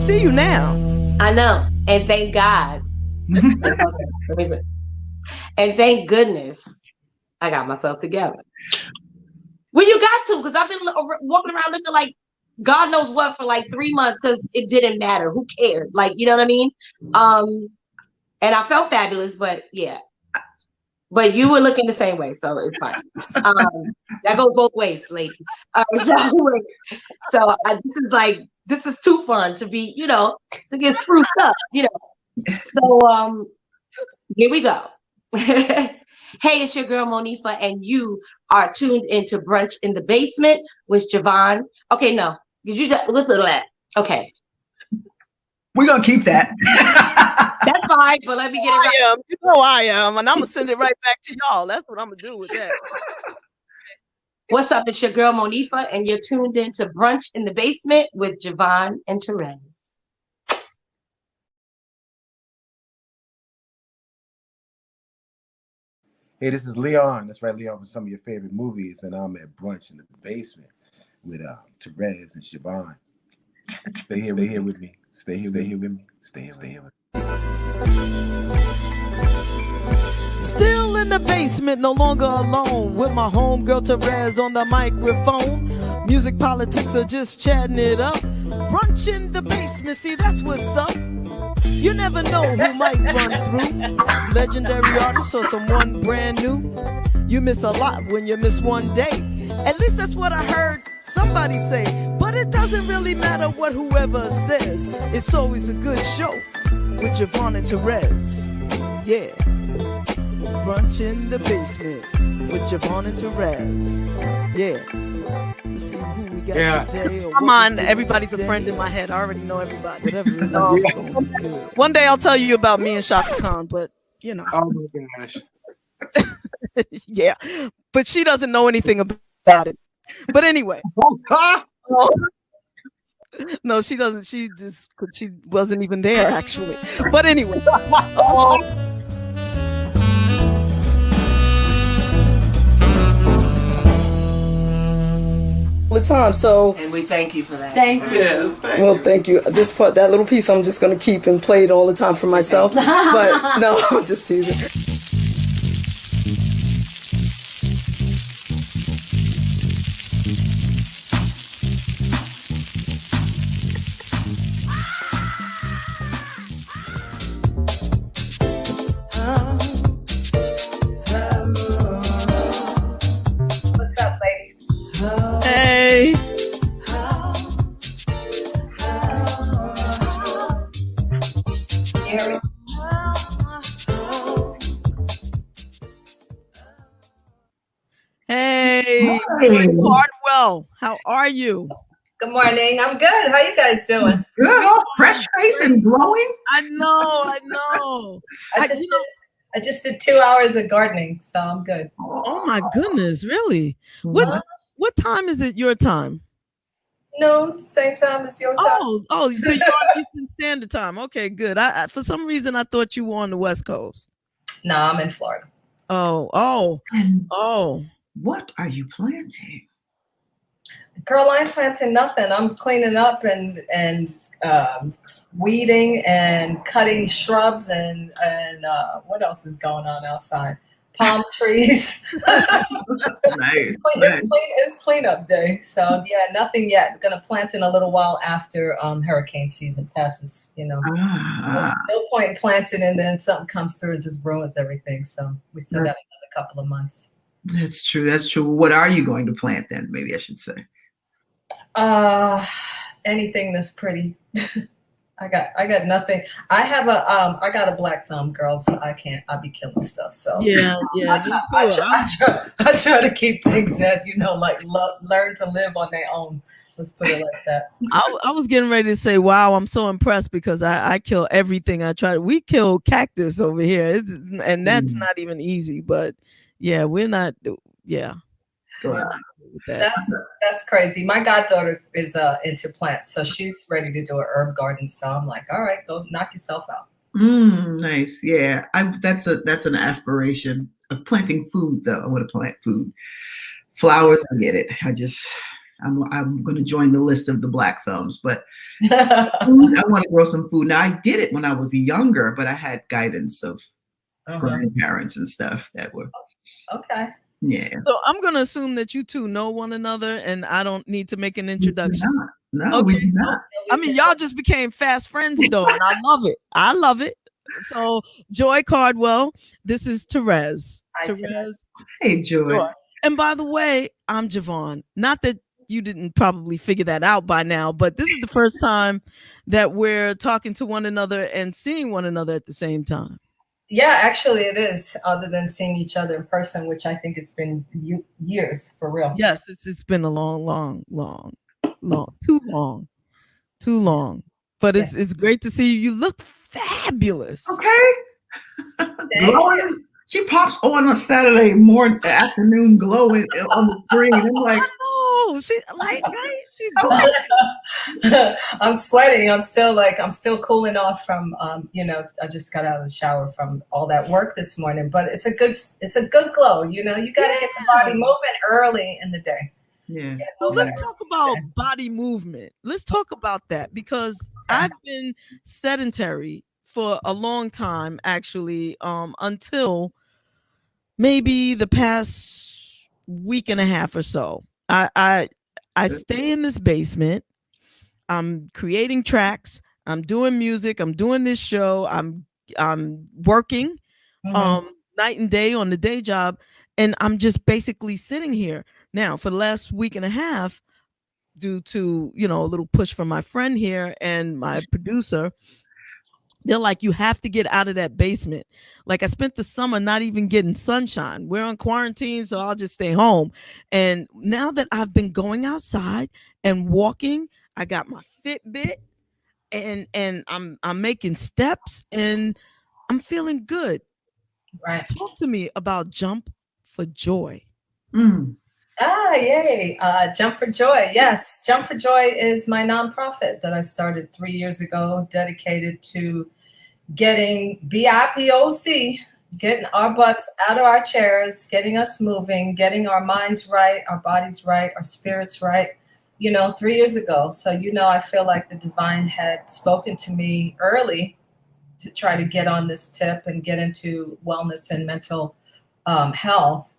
see you now. I know, and thank God. And thank goodness I got myself together. Well, you got to, because I've been walking around looking like God knows what for like 3 months because it didn't matter. Who cared? Like, you know what I mean? And I felt fabulous, but yeah. But you were looking the same way, so it's fine. That goes both ways, lady. This is too fun to be, to get spruced up, So here we go. Hey, it's your girl Monifa, and you are tuned into Brunch in the Basement with Javon. Okay, no, did you just listen to that? Okay, we're gonna keep that. That's fine, but let me get it right. You know I am, and I'm gonna send it right back to y'all. That's what I'm gonna do with that. What's up? It's your girl Monifa, and you're tuned into Brunch in the Basement with Javon and Therese. Hey, this is Leon. That's right, Leon, for some of your favorite movies, and I'm at Brunch in the Basement with Therese and Siobhan. Stay here with me. Stay here with me. Stay here with me. Still in the basement, no longer alone, with my homegirl Therese on the microphone. Music, politics, or just chatting it up. Brunch in the basement, see, that's what's up. You never know who might run through. Legendary artist or someone brand new. You miss a lot when you miss one day. At least that's what I heard somebody say. But it doesn't really matter what whoever says. It's always a good show with Javon and Therese. Yeah. Brunch in the Basement with Javon and Therese. Yeah. Let's see who we got today. Come on, everybody's a friend in my head. I already know everybody. Whatever it is. One day I'll tell you about me and Shaka Khan, but Oh my gosh. Yeah. But she doesn't know anything about it. But anyway. No, she doesn't. She wasn't even there actually. But anyway. The time, so and we thank you for that. Thank you. Yes, thank you. This part, that little piece, I'm just gonna keep and play it all the time for myself. But no, I'm just teasing. Hey. Hey, Joi Cardwell, how are you? Good morning. I'm good. How you guys doing? Good. All fresh face and glowing. I know. I just did 2 hours of gardening, so I'm good. Oh my goodness, really? What time is it your time? No, same time as your time. Oh, so you're on Eastern Standard Time. Okay, good. I for some reason I thought you were on the West Coast. No, I'm in Florida. Oh. What are you planting? Girl, I ain't planting nothing. I'm cleaning up and weeding and cutting shrubs and what else is going on outside? Palm trees. Nice. It's cleanup day. So yeah, nothing yet. Gonna plant in a little while after hurricane season passes, No point in planting and then something comes through and just ruins everything. So we still got another couple of months. That's true. What are you going to plant then? Maybe I should say. Anything that's pretty. I got nothing. I have I got a black thumb, girls. I'll be killing stuff. So yeah. I try to keep things that learn to live on their own. Let's put it like that. I was getting ready to say, wow, I'm so impressed because I kill everything I try. We kill cactus over here, and that's not even easy. But yeah, we're not. Yeah. That's crazy. My goddaughter is into plants, so she's ready to do an herb garden. So I'm like, all right, go knock yourself out. Nice. Yeah, that's an aspiration of planting food though. I want to plant food. Flowers, I get it. I'm going to join the list of the black thumbs. But I want to grow some food. Now, I did it when I was younger, but I had guidance of grandparents and stuff that were. Okay. Yeah. So I'm going to assume that you two know one another, and I don't need to make an introduction. No, okay. we do not. I mean, y'all just became fast friends, though, and I love it. I love it. So, Joi Cardwell, this is Therese. Therese. Hey, Joi. And by the way, I'm Javon. Not that you didn't probably figure that out by now, but this is the first time that we're talking to one another and seeing one another at the same time. Yeah, actually it is, other than seeing each other in person, which I think it's been years, for real. Yes, it's been a long, too long. But it's great to see you. You look fabulous. Okay. Glowing. She pops on a Saturday morning, afternoon, glowing on the screen. I'm like, oh, she like, right? I'm sweating. I'm still cooling off from, I just got out of the shower from all that work this morning. But it's a good glow. You got to get the body moving early in the day. Yeah. So let's talk about body movement. Let's talk about that, because I've been sedentary for a long time, actually, until maybe the past week and a half or so. I stay in this basement. I'm creating tracks. I'm doing music. I'm doing this show. I'm working night and day on the day job, and I'm just basically sitting here. Now, for the last week and a half, due to, a little push from my friend here and my producer, they're like, you have to get out of that basement. Like, I spent the summer not even getting sunshine. We're on quarantine, so I'll just stay home. And now that I've been going outside and walking, I got my Fitbit, and I'm making steps, and I'm feeling good. Right. Talk to me about Jump for Joy. Yay. Jump for Joy. Yes. Jump for Joy is my nonprofit that I started 3 years ago, dedicated to getting BIPOC, getting our butts out of our chairs, getting us moving, getting our minds right, our bodies right, our spirits right, 3 years ago. So, I feel like the divine had spoken to me early to try to get on this tip and get into wellness and mental health,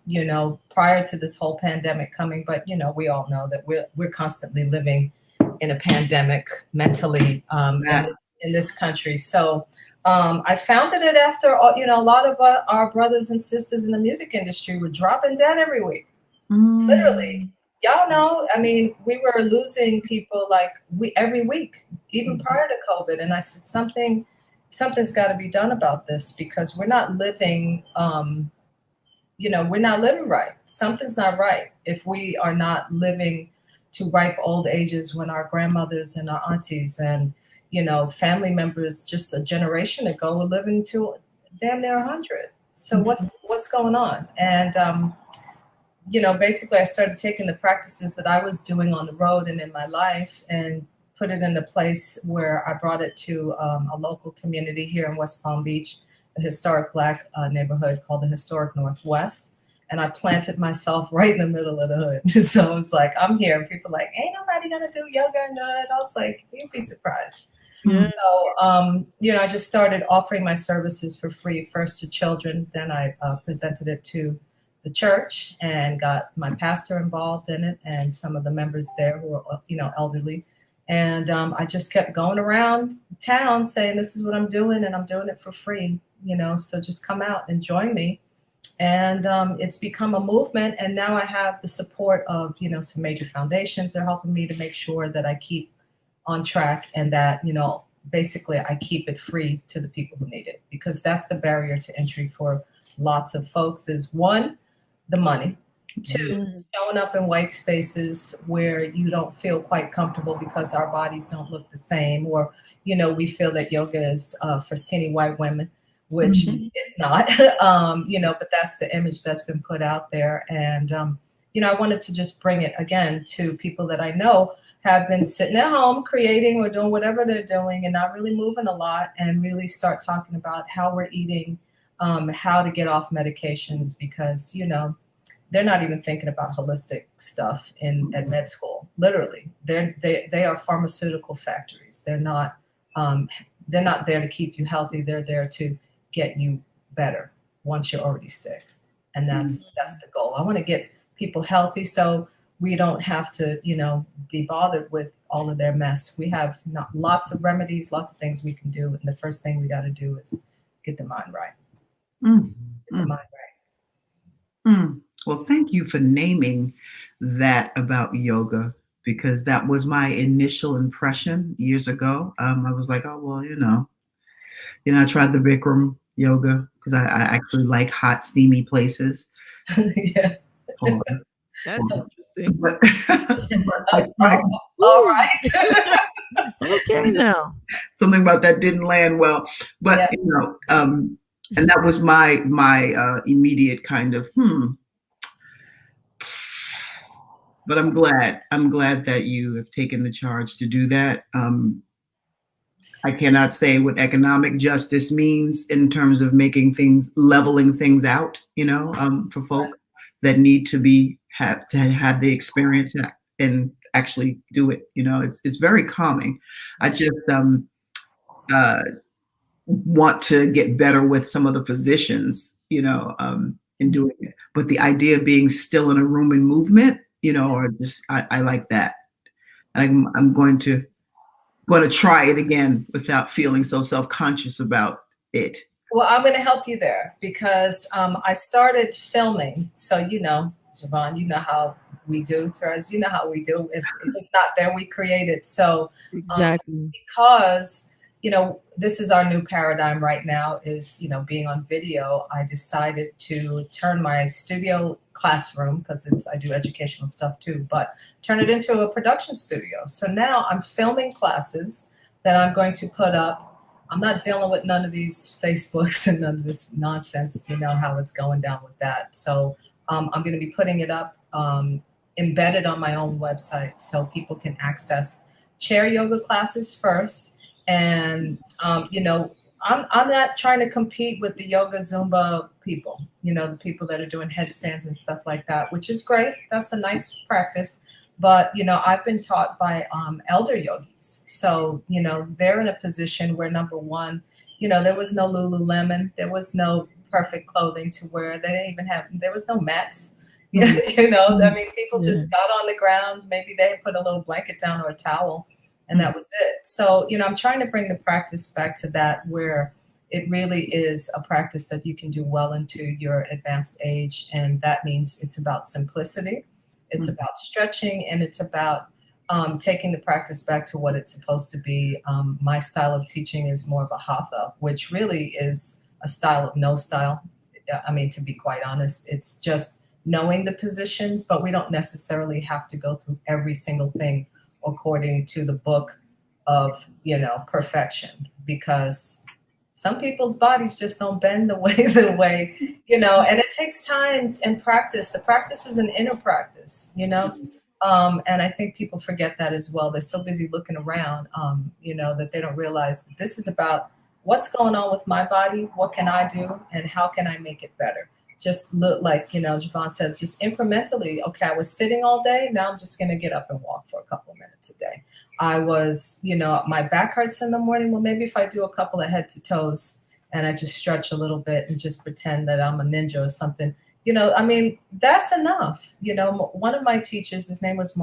prior to this whole pandemic coming. But, we all know that we're constantly living in a pandemic mentally in this country. So I founded it after, a lot of our brothers and sisters in the music industry were dropping dead every week. Literally. Y'all know, I mean, we were losing people every week, even prior to COVID. And I said, something's got to be done about this, because we're not living, we're not living right. Something's not right if we are not living to ripe old ages when our grandmothers and our aunties and, family members just a generation ago were living to damn near 100. So what's going on? And, basically I started taking the practices that I was doing on the road and in my life and put it in a place where I brought it to a local community here in West Palm Beach, a historic Black neighborhood called the Historic Northwest. And I planted myself right in the middle of the hood. So it's like, I'm here. And people are like, ain't nobody going to do yoga in the hood. I was like, you'd be surprised. So, I just started offering my services for free, first to children. Then I presented it to the church and got my pastor involved in it and some of the members there who are, elderly. And I just kept going around town saying, this is what I'm doing, and I'm doing it for free, so just come out and join me. And it's become a movement. And now I have the support of, some major foundations that are helping me to make sure that I keep on track and that, basically I keep it free to the people who need it, because that's the barrier to entry for lots of folks is, one, the money. Two, showing up in white spaces where you don't feel quite comfortable because our bodies don't look the same, or, we feel that yoga is for skinny white women, which it's not, but that's the image that's been put out there. And, I wanted to just bring it again to people that I know have been sitting at home creating or doing whatever they're doing and not really moving a lot, and really start talking about how we're eating, how to get off medications, because, they're not even thinking about holistic stuff at med school. Literally, they are pharmaceutical factories. They're not there to keep you healthy. They're there to get you better once you're already sick. And that's the goal. I want to get people healthy so we don't have to, be bothered with all of their mess. We have lots of remedies, lots of things we can do. And the first thing we got to do is get the mind right. Get the mind right. Well, thank you for naming that about yoga, because that was my initial impression years ago. I was like, oh, well, I tried the Bikram yoga because I actually like hot, steamy places. Yeah. That's interesting. All right. Okay, now. Something about that didn't land well, but and that was my immediate kind of But I'm glad that you have taken the charge to do that. I cannot say what economic justice means in terms of leveling things out, for folk that need to have the experience and actually do it. It's very calming. I just want to get better with some of the positions, in doing it. But the idea of being still in a room in movement, or just I like that. I'm going to try it again without feeling so self-conscious about it. Well, I'm going to help you there because I started filming. So, Javon, you know how we do, Therese, you know how we do. If it's not there, we create it. So exactly. Because, this is our new paradigm right now is, being on video. I decided to turn my studio classroom, because I do educational stuff too, but turn it into a production studio. So now I'm filming classes that I'm going to put up. I'm not dealing with none of these Facebooks and none of this nonsense, how it's going down with that. So I'm going to be putting it up embedded on my own website so people can access chair yoga classes first. And, I'm not trying to compete with the yoga Zumba people, the people that are doing headstands and stuff like that, which is great. That's a nice practice. But, I've been taught by elder yogis. So, they're in a position where, number one, there was no Lululemon. There was no perfect clothing to wear. They didn't even there was no mats. People just got on the ground. Maybe they put a little blanket down or a towel. And that was it. So, I'm trying to bring the practice back to that where it really is a practice that you can do well into your advanced age. And that means it's about simplicity. It's about stretching, and it's about taking the practice back to what it's supposed to be. My style of teaching is more of a hatha, which really is a style of no style. To be quite honest, it's just knowing the positions, but we don't necessarily have to go through every single thing according to the book of, perfection, because some people's bodies just don't bend the way, and it takes time and practice. The practice is an inner practice, and I think people forget that as well. They're so busy looking around, that they don't realize that this is about what's going on with my body, what can I do, and how can I make it better? Just look like, Javon said, just incrementally. Okay, I was sitting all day. Now I'm just going to get up and walk for a couple of minutes a day. I was, my back hurts in the morning. Well, maybe if I do a couple of head to toes and I just stretch a little bit and just pretend that I'm a ninja or something, that's enough. One of my teachers, his name was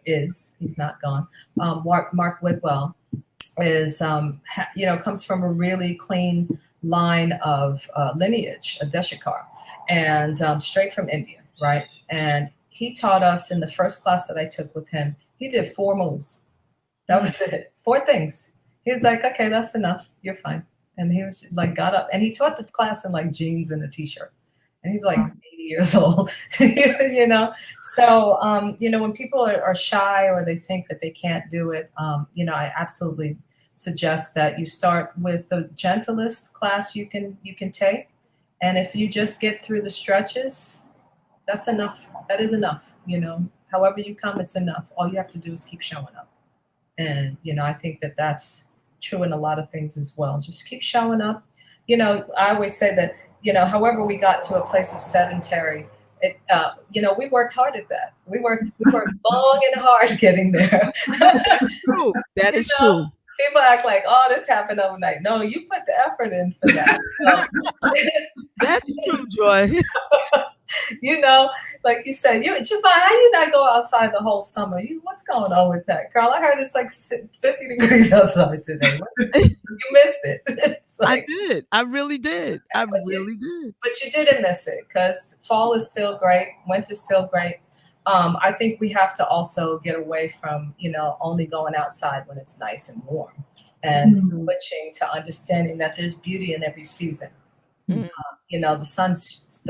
he's not gone. Mark Whitwell is, comes from a really clean line of lineage, a Deshikar. And straight from India, right? And he taught us in the first class that I took with him, he did 4 moves. That was it. 4 things. He was like, okay, that's enough. You're fine. And he was like, got up. And he taught the class in like jeans and a t-shirt. And he's like 80 years old, So, when people are shy or they think that they can't do it, I absolutely suggest that you start with the gentlest class you can take. And if you just get through the stretches, that's enough. That is enough. However you come, it's enough. All you have to do is keep showing up. And, I think that that's true in a lot of things as well. Just keep showing up. I always say that, however we got to a place of sedentary we worked hard at that. We worked long and hard getting there. That's true. That is true. People act like, oh, this happened overnight. No, you put the effort in for that. So, that's true, Joy. Like you said, Javon, how you not go outside the whole summer? What's going on with that, girl? I heard it's like 50 degrees outside today. You missed it. I did. I really did. I really did. But you didn't miss it because fall is still great. Winter's still great. I think we have to also get away from, only going outside when it's nice and warm and switching to understanding that there's beauty in every season. The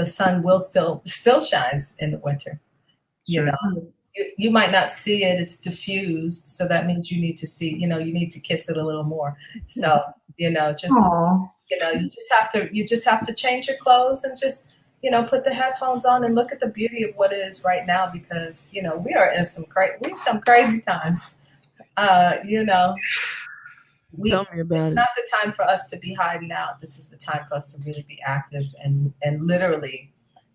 sun will still shines in the winter. Sure. You might not see it. It's diffused. So that means you need to see, you need to kiss it a little more. So, you just have to change your clothes and just, put the headphones on and look at the beauty of what it is right now, because, we are in some crazy times. Tell me about it's it. not the time for us to be hiding out. This is the time for us to really be active and literally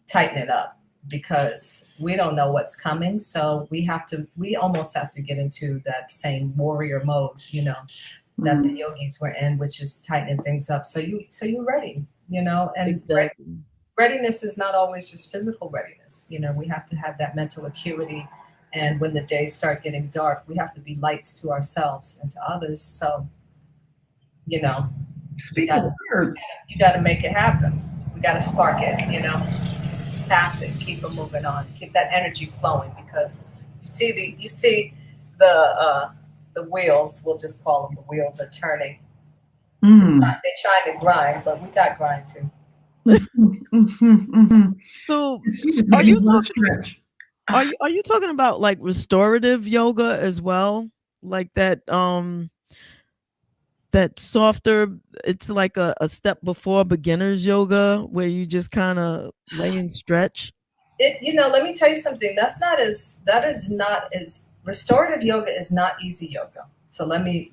tighten it up, because we don't know what's coming. So we almost have to get into that same warrior mode, that the yogis were in, which is tightening things up. So you're ready, and exactly. Readiness is not always just physical readiness. We have to have that mental acuity. And when the days start getting dark, we have to be lights to ourselves and to others. So, you got to make it happen. We got to spark it, pass it, keep it moving on, keep that energy flowing, because you see the wheels, we'll just call them the wheels, are turning. They're trying to grind, but we got grind too. So are you talking about like restorative yoga as well? Like that that softer, it's like a step before beginner's yoga where you just kind of lay and stretch? Let me tell you something. That is not as restorative yoga is not easy yoga. So let me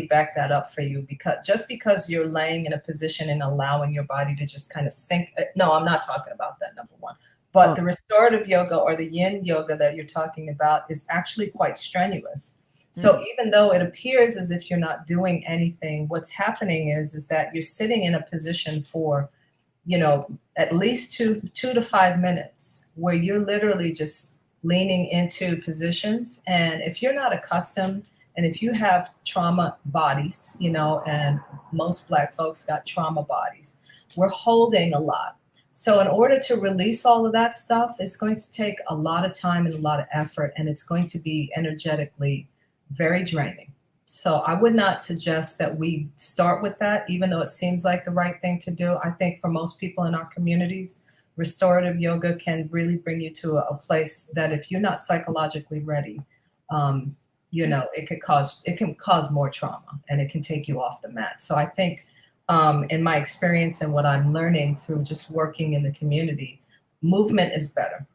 back that up for you, because you're laying in a position and allowing your body to just kind of sink. No, I'm not talking about that, number one. But the restorative yoga or the yin yoga that you're talking about is actually quite strenuous. So even though it appears as if you're not doing anything, what's happening is that you're sitting in a position for, at least two to 5 minutes where you're literally just leaning into positions. And if you're not accustomed, and if you have trauma bodies, and most Black folks got trauma bodies, we're holding a lot. So in order to release all of that stuff, it's going to take a lot of time and a lot of effort, and it's going to be energetically very draining. So I would not suggest that we start with that, even though it seems like the right thing to do. I think for most people in our communities, restorative yoga can really bring you to a place that if you're not psychologically ready, it can cause more trauma, and it can take you off the mat. So I think in my experience and what I'm learning through just working in the community, movement is better.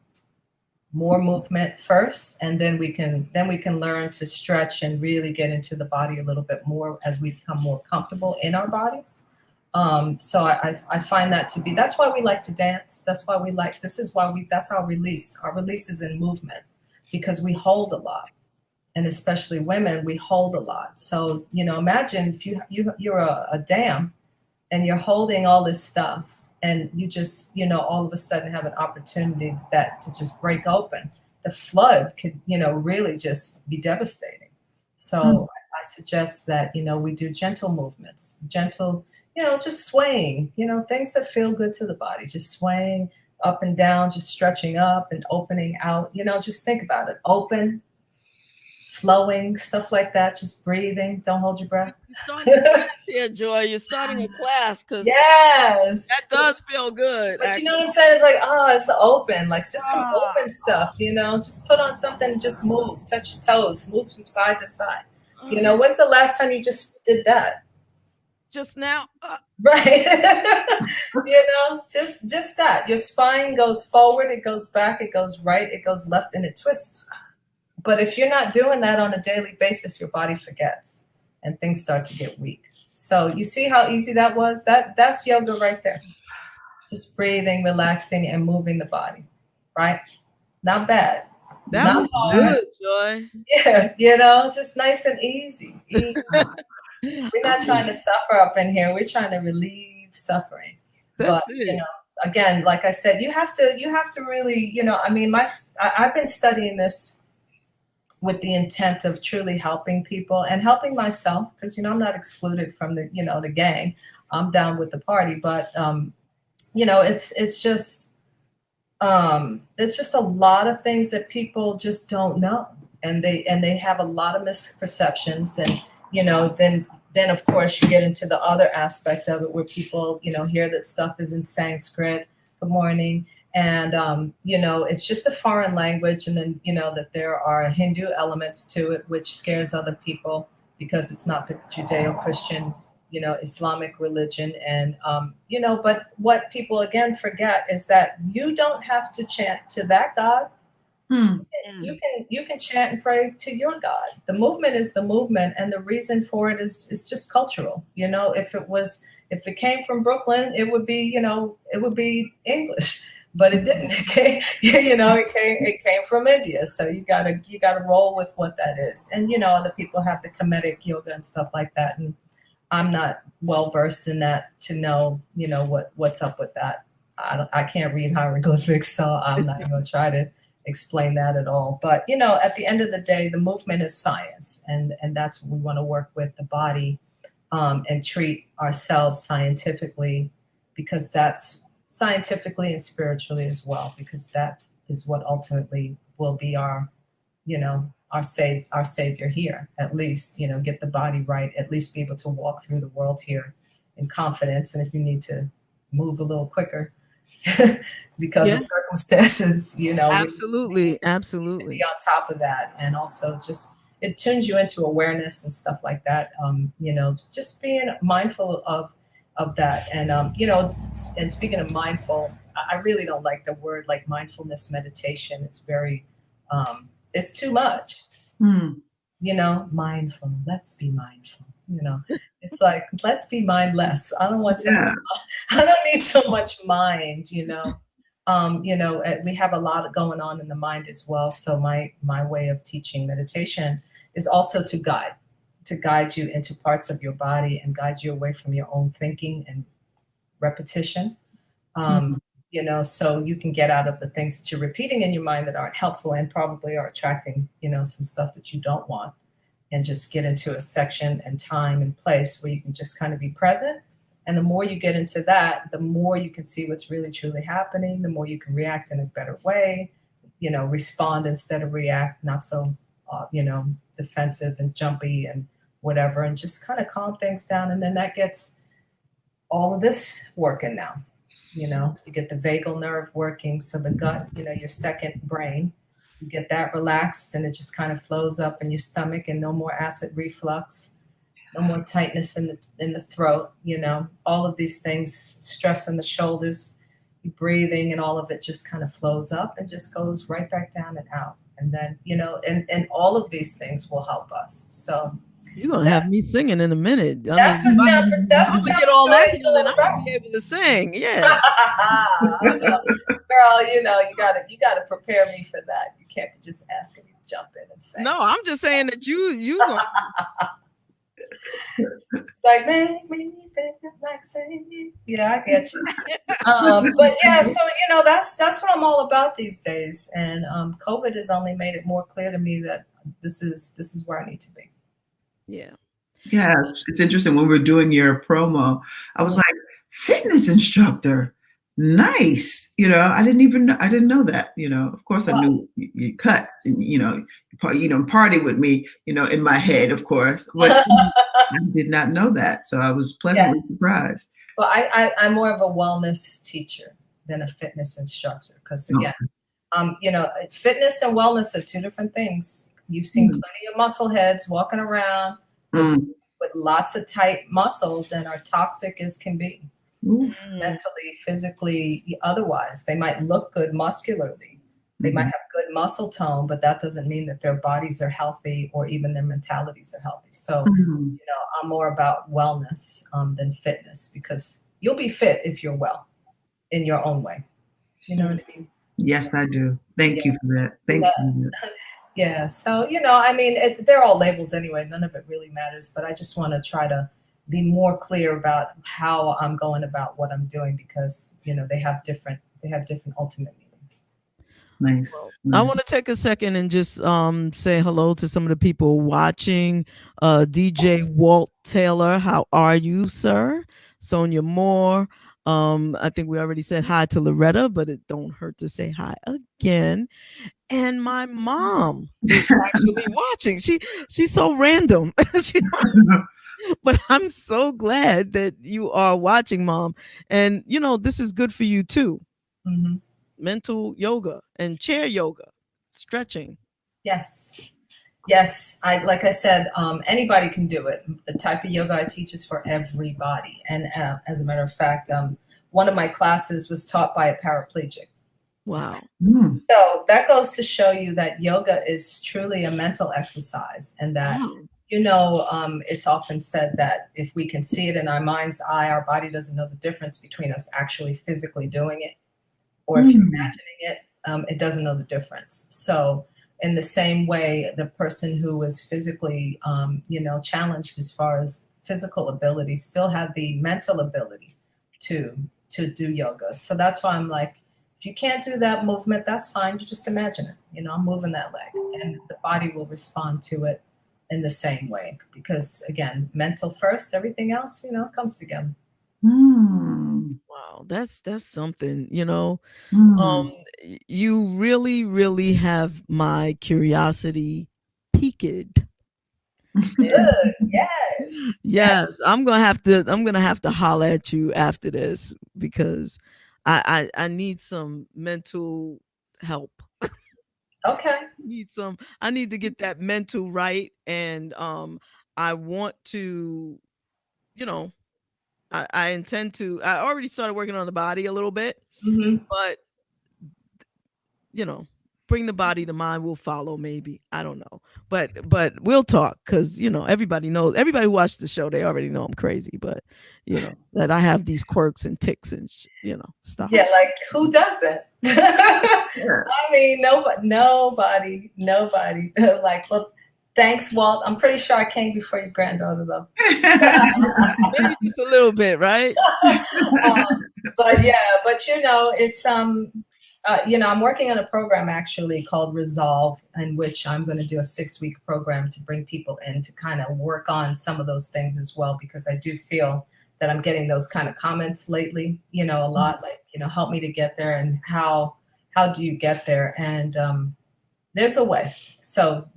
More movement first, and then we can learn to stretch and really get into the body a little bit more as we become more comfortable in our bodies. So I find that to be, that's why we like to dance. That's why that's our release. Our release is in movement, because we hold a lot. And especially women, we hold a lot. So, imagine if you're a dam and you're holding all this stuff, and you just, all of a sudden have an opportunity to just break open. The flood could, really just be devastating. So I suggest that, we do gentle movements, just swaying, things that feel good to the body, just swaying up and down, just stretching up and opening out, just think about it. Open, flowing, stuff like that, just breathing. Don't hold your breath. Yeah, Joy, you're starting a class, because yes, that does feel good. But you know what I'm saying? It's like, it's open, like just some open stuff, just put on something and just move, touch your toes, move from side to side. When's the last time you just did that? Just now. Right. Just that. Your spine goes forward, it goes back, it goes right, it goes left, and it twists. But if you're not doing that on a daily basis, your body forgets and things start to get weak. So you see how easy that was? That's yoga right there. Just breathing, relaxing, and moving the body, right? Not bad. That not was hard. good, Joy. Yeah, you know, just nice and easy. We're not trying to suffer up in here. We're trying to relieve suffering. That's But it. you know, again, like I said, you have to really, you know, I mean, I've been studying this with the intent of truly helping people and helping myself, because you know I'm not excluded from the, you know, the gang. I'm down with the party, but you know, it's just a lot of things that people just don't know, and they have a lot of misperceptions, and you know, then of course you get into the other aspect of it where people, you know, hear that stuff is in Sanskrit. Good morning. And you know, it's just a foreign language, and then you know that there are Hindu elements to it, which scares other people because it's not the Judeo-Christian, you know, Islamic religion. And you know, but what people again forget is that you don't have to chant to that God. You can chant and pray to your God. The movement is the movement, and the reason for it is just cultural. You know, if it came from Brooklyn, it would be, you know, it would be English. But it didn't. It came, you know, it came from India. So you gotta roll with what that is. And you know, other people have the Kemetic yoga and stuff like that. And I'm not well versed in that to know, you know, what's up with that. I can't read hieroglyphics, so I'm not even gonna try to explain that at all. But you know, at the end of the day, the movement is science, and that's what we want to work with the body, and treat ourselves scientifically, because that's scientifically and spiritually as well, because that is what ultimately will be our, you know, our savior here. At least, you know, get the body right, at least be able to walk through the world here in confidence. And if you need to move a little quicker because of circumstances, you know, absolutely be on top of that. And also just it tunes you into awareness and stuff like that. You know, just being mindful of that. And you know, and speaking of mindful, I really don't like the word like mindfulness meditation. It's very it's too much. You know, mindful, let's be mindful. You know, it's like, let's be mindless. I don't want to, I don't need so much mind, you know. You know, we have a lot going on in the mind as well. So my way of teaching meditation is also to guide you into parts of your body and guide you away from your own thinking and repetition. You know, so you can get out of the things that you're repeating in your mind that aren't helpful and probably are attracting, you know, some stuff that you don't want, and just get into a section and time and place where you can just kind of be present. And the more you get into that, the more you can see what's really truly happening, the more you can react in a better way, you know, respond instead of react, not so, you know, defensive and jumpy and whatever, and just kind of calm things down. And then that gets all of this working now. You know, you get the vagal nerve working. So the gut, you know, your second brain, you get that relaxed and it just kind of flows up in your stomach, and no more acid reflux, no more tightness in the throat, you know, all of these things, stress in the shoulders, breathing, and all of it just kind of flows up and just goes right back down and out. And then, you know, and all of these things will help us. So you're gonna have me singing in a minute. That's what get all that feeling. I'll be able to sing. Yeah. Girl, you know, you gotta prepare me for that. You can't be just asking me to jump in and sing. No, I'm just saying that you gonna like make me like sing. Yeah, I get you. But yeah, so you know, that's what I'm all about these days. And COVID has only made it more clear to me that this is where I need to be. Yeah. Yeah, it's interesting. When we were doing your promo, I was like, fitness instructor, nice. You know, I didn't know that. You know, of course, I knew you cut, and you know, party with me. You know, in my head, of course, but I did not know that. So I was pleasantly surprised. Well, I'm more of a wellness teacher than a fitness instructor, because again, you know, fitness and wellness are two different things. You've seen plenty of muscle heads walking around with lots of tight muscles and are toxic as can be, mentally, physically, otherwise. They might look good muscularly. They might have good muscle tone, but that doesn't mean that their bodies are healthy or even their mentalities are healthy. So, you know, I'm more about wellness than fitness, because you'll be fit if you're well. in your own way. You know what I mean? Yes, I do. Thank you for that. Thank you. Yeah. So, I mean, they're all labels anyway. None of it really matters. But I just want to try to be more clear about how I'm going about what I'm doing, because, they have different ultimate meanings. Nice. I want to take a second and just say hello to some of the people watching. DJ Walt Taylor, how are you, sir? Sonia Moore. I think we already said hi to Loretta, but it don't hurt to say hi again. And my mom is actually watching. She's so random. But I'm so glad that you are watching, Mom. And this is good for you too. Mm-hmm. Mental yoga and chair yoga, stretching. Yes. Like I said, anybody can do it. The type of yoga I teach is for everybody. And as a matter of fact, one of my classes was taught by a paraplegic. Wow. So that goes to show you that yoga is truly a mental exercise, and that, it's often said that if we can see it in our mind's eye, our body doesn't know the difference between us actually physically doing it, or if you're imagining it, it doesn't know the difference. So in the same way, the person who was physically, challenged as far as physical ability still had the mental ability to do yoga. So that's why I'm like, if you can't do that movement, that's fine. You just imagine it. I'm moving that leg, and the body will respond to it in the same way. Because again, mental first, everything else, comes together. Wow, that's something. You really, really have my curiosity piqued. Good. Yes. I'm gonna have to holler at you after this, because I need some mental help. Okay. I need to get that mental right, and I want to, I intend to. I already started working on the body a little bit, but bring the body, the mind will follow, maybe. I don't know. But we'll talk, because everybody knows, everybody who watched the show, they already know I'm crazy, but that I have these quirks and tics and stuff. Yeah, like who doesn't? I mean, nobody. Like, well, thanks, Walt. I'm pretty sure I came before your granddaughter, though. Maybe just a little bit, right? But it's I'm working on a program actually called Resolve, in which I'm going to do a 6-week program to bring people in to kind of work on some of those things as well, because I do feel that I'm getting those kind of comments lately, a lot, like, help me to get there, and how do you get there? And there's a way. So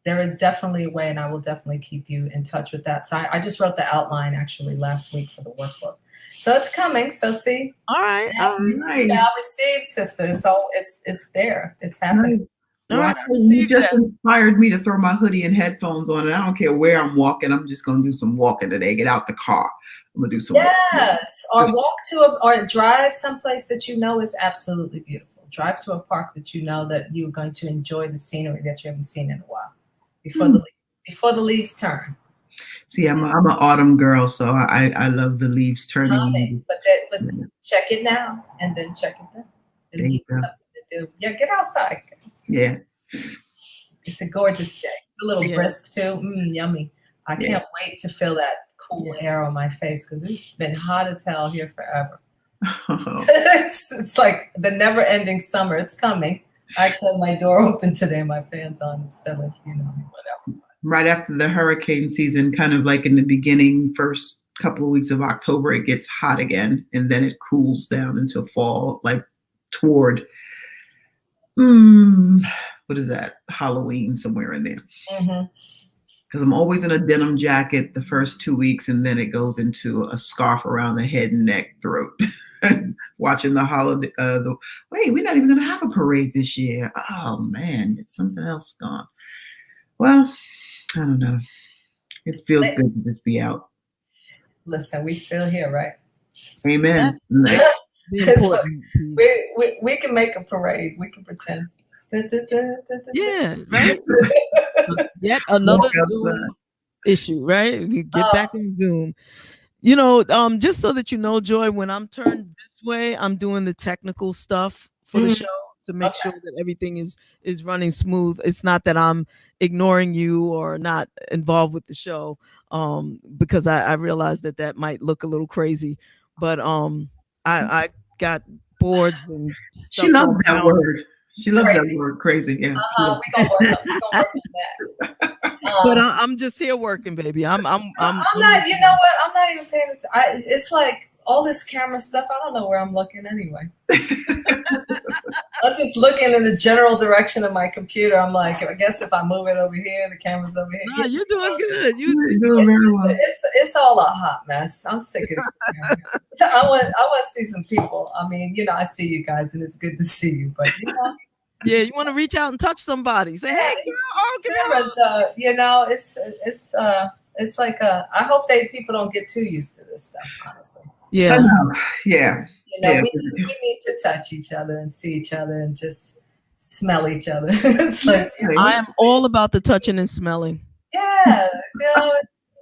there is definitely a way, and I will definitely keep you in touch with that. So I just wrote the outline actually last week for the workbook. So it's coming. So see. All right. Nice. I'll receive, sister. So it's there. It's happening. Nice. All right. You just inspired me to throw my hoodie and headphones on, and I don't care where I'm walking. I'm just going to do some walking today. Get out the car. I'm going to do some walking. Or or drive someplace that is absolutely beautiful. Drive to a park that that you're going to enjoy the scenery that you haven't seen in a while before the leaves turn. See, I'm an autumn girl, so I love the leaves turning. But that was check it now and then check it then. There you go. Yeah, get outside, guys. Yeah. It's a gorgeous day. It's a little brisk too. Yummy. I can't wait to feel that cool air on my face, because it's been hot as hell here forever. It's like the never-ending summer. It's coming. I actually had my door open today, my fan's on instead of whatever. Right after the hurricane season, kind of like in the beginning, first couple of weeks of October, it gets hot again, and then it cools down until fall, like toward what is that? Halloween, somewhere in there. Because I'm always in a denim jacket the first 2 weeks, and then it goes into a scarf around the head and neck, throat. Watching the holiday. Wait, we're not even gonna have a parade this year. Oh man, it's something else gone. Well, I don't know. It feels good to just be out. Listen, we still here, right? Amen. So we can make a parade. We can pretend. Yeah, right. Yet another Zoom issue, right? We get back in Zoom. Just so that you know, Joy, when I'm turned this way, I'm doing the technical stuff for the show to make sure that everything is running smooth. It's not that I'm ignoring you or not involved with the show, because I realize that might look a little crazy, but I got boards and stuff. She loves that word. She loves that word, crazy. Yeah. We gonna work on that. But I'm just here working, baby. I'm not. You know what? I'm not even paying attention. It's like all this camera stuff. I don't know where I'm looking anyway. I'm just looking in the general direction of my computer. I'm like, I guess if I move it over here, the camera's over here. No, you're doing good. You're doing very well. It's all a hot mess. I'm sick of it. I want to see some people. I mean, I see you guys, and it's good to see you. But yeah, you want to reach out and touch somebody. Say, hey, girl, it's like I hope people don't get too used to this stuff, honestly. Yeah. Yeah. We need to touch each other and see each other and just smell each other. It's like I am all about the touching and smelling. Yeah,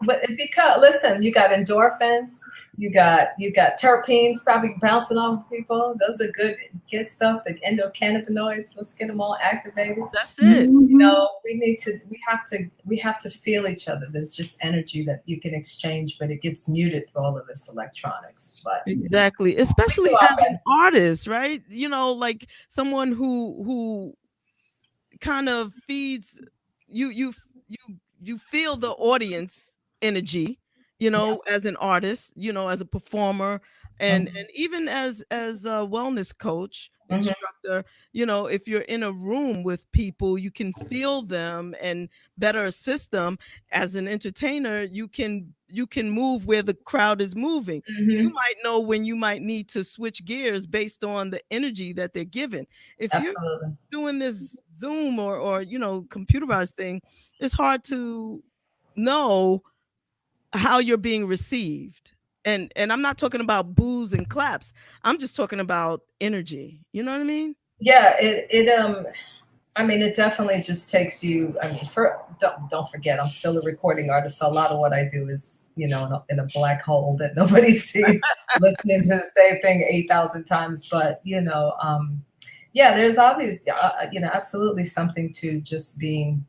but because listen, you got endorphins, you got terpenes probably bouncing off people. Those are good stuff. The endocannabinoids. Let's get them all activated. That's it. We have to feel each other. There's just energy that you can exchange, but it gets muted through all of this electronics. But exactly, especially as an artist, right? Like someone who kind of feeds you feel the audience energy, as an artist, as a performer, and even as a wellness coach, instructor, if you're in a room with people, you can feel them and better assist them. As an entertainer, you can move where the crowd is moving. You might know when you might need to switch gears based on the energy that they're given. If you're doing this Zoom or computerized thing, it's hard to know how you're being received. And I'm not talking about boos and claps. I'm just talking about energy. You know what I mean? Yeah, it definitely just takes you. I mean, don't forget, I'm still a recording artist. So a lot of what I do is, in a black hole that nobody sees, listening to the same thing 8,000 times. But there's obviously, absolutely something to just being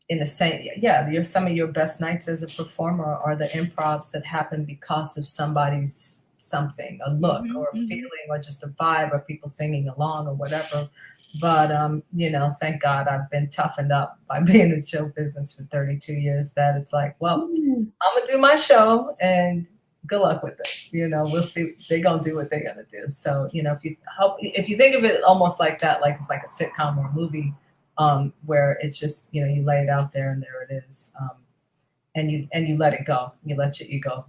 in the same. Yeah, some of your best nights as a performer are the improvs that happen because of somebody's something, a look or a feeling or just a vibe or people singing along or whatever. But, thank God I've been toughened up by being in show business for 32 years that it's like, well, I'm going to do my show and good luck with it. We'll see. They're going to do what they're going to do. So, if you think of it almost like that, like it's like a sitcom or a movie, where it's just, you lay it out there and there it is. And you let it go. You let your ego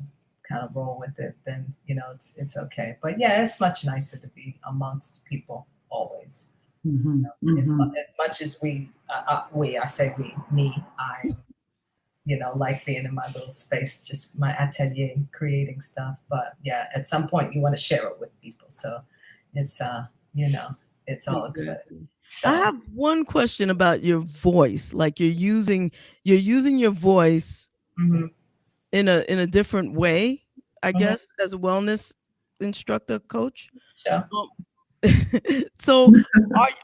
kind of roll with it, then, it's okay. But yeah, it's much nicer to be amongst people always. As much as I say I like being in my little space, just my atelier creating stuff. But yeah, at some point you want to share it with people. So it's, it's all good. So. I have one question about your voice. Like you're using your voice in a different way, I guess, as a wellness instructor coach. Sure. So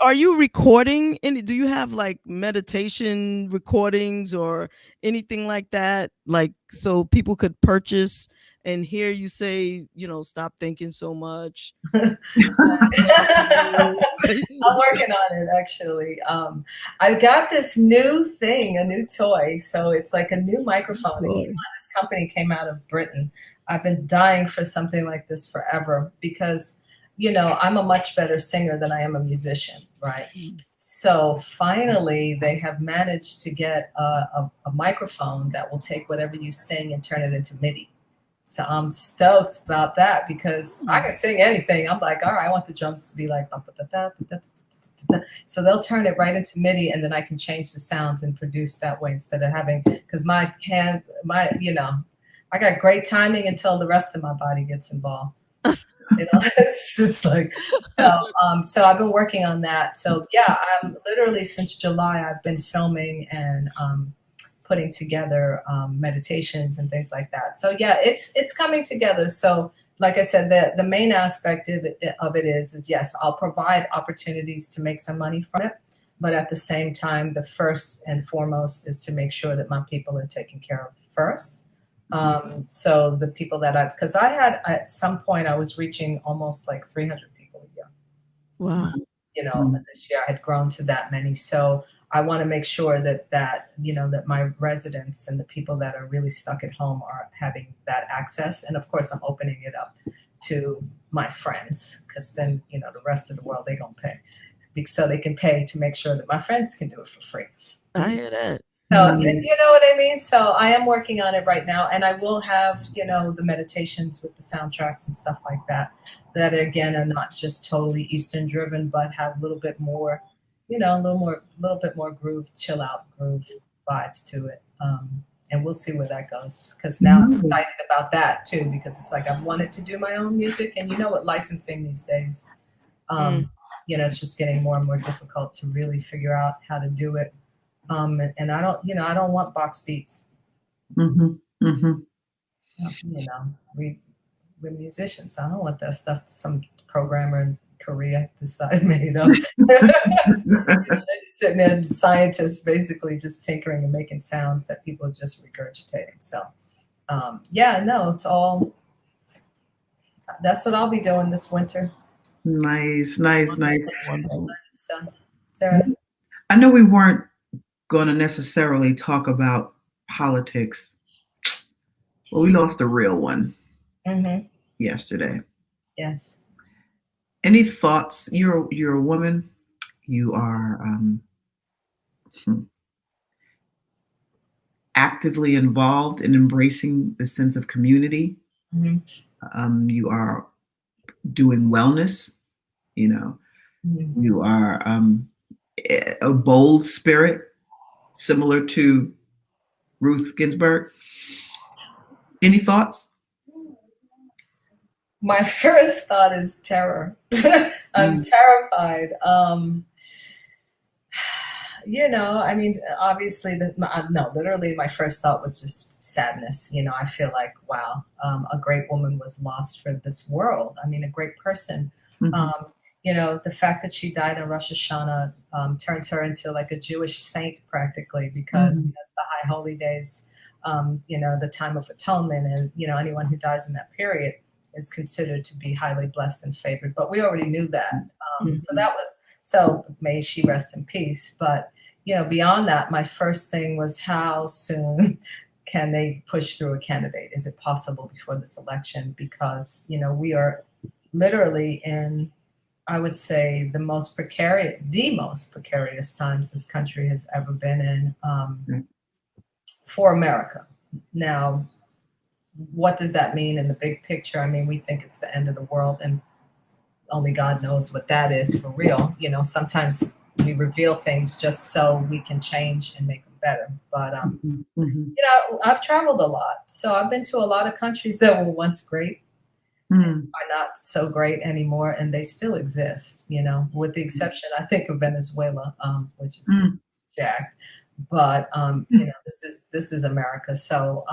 are you recording do you have like meditation recordings or anything like that, like so people could purchase and hear you say, stop thinking so much? I'm working on it, actually. I got this new thing, a new toy. So it's like a new microphone. This company came out of Britain. I've been dying for something like this forever because, I'm a much better singer than I am a musician, right? So finally, they have managed to get a microphone that will take whatever you sing and turn it into MIDI. So I'm stoked about that because I can sing anything. I'm like, all right, I want the drums to be like, so they'll turn it right into MIDI, and then I can change the sounds and produce that way instead of having, because I got great timing until the rest of my body gets involved. It's like, so I've been working on that. So yeah, I'm literally since July, I've been filming and putting together meditations and things like that. So yeah, it's coming together. So like I said, the main aspect of it is yes, I'll provide opportunities to make some money from it. But at the same time, the first and foremost is to make sure that my people are taken care of first. So the people that because I had at some point I was reaching almost like 300 people a year. Wow. You know, this year I had grown to that many. So I want to make sure that you know, that my residents and the people that are really stuck at home are having that access. And of course, I'm opening it up to my friends, because then, you know, the rest of the world, they gonna pay, so they can pay to make sure that my friends can do it for free. I hear that. So you know what I mean? So I am working on it right now, and I will have, you know, the meditations with the soundtracks and stuff like that, that again are not just totally Eastern driven, but have a little bit more, you know, a little bit more groove, chill out groove vibes to it. And we'll see where that goes, because now I'm excited about that too, because it's like I've wanted to do my own music, and you know what, licensing these days, you know, it's just getting more and more difficult to really figure out how to do it. And I don't, you know, I don't want box beats. You know, we're musicians. I don't want that stuff that some programmer in Korea decided made up. You know, they're just sitting there, scientists basically just tinkering and making sounds that people are just regurgitating. So, yeah, no, it's all. That's what I'll be doing this winter. Nice. Sarah? I know we weren't going to necessarily talk about politics, but we lost a real one yesterday. Yes. Any thoughts? You're a woman. You are actively involved in embracing the sense of community. You are doing wellness. You know, you are a bold spirit, similar to Ruth Ginsburg. Any thoughts? My first thought is terror. I'm terrified. You know, I mean, obviously, literally my first thought was just sadness. You know, I feel like, wow, a great woman was lost for this world. I mean, a great person. You know, the fact that she died on Rosh Hashanah turns her into like a Jewish saint practically, because that's the high holy days, you know, the time of atonement. And, you know, anyone who dies in that period is considered to be highly blessed and favored. But we already knew that. So may she rest in peace. But, you know, beyond that, my first thing was, how soon can they push through a candidate? Is it possible before this election? Because, you know, we are literally in, I would say, the most precarious times this country has ever been in for America. Now, what does that mean in the big picture? I mean, we think it's the end of the world, and only God knows what that is for real. You know, sometimes we reveal things just so we can change and make them better. But, you know, I've traveled a lot. So I've been to a lot of countries that were once great, are not so great anymore, and they still exist, you know, with the exception, I think, of Venezuela, which is jacked. But, you know, this is America. So,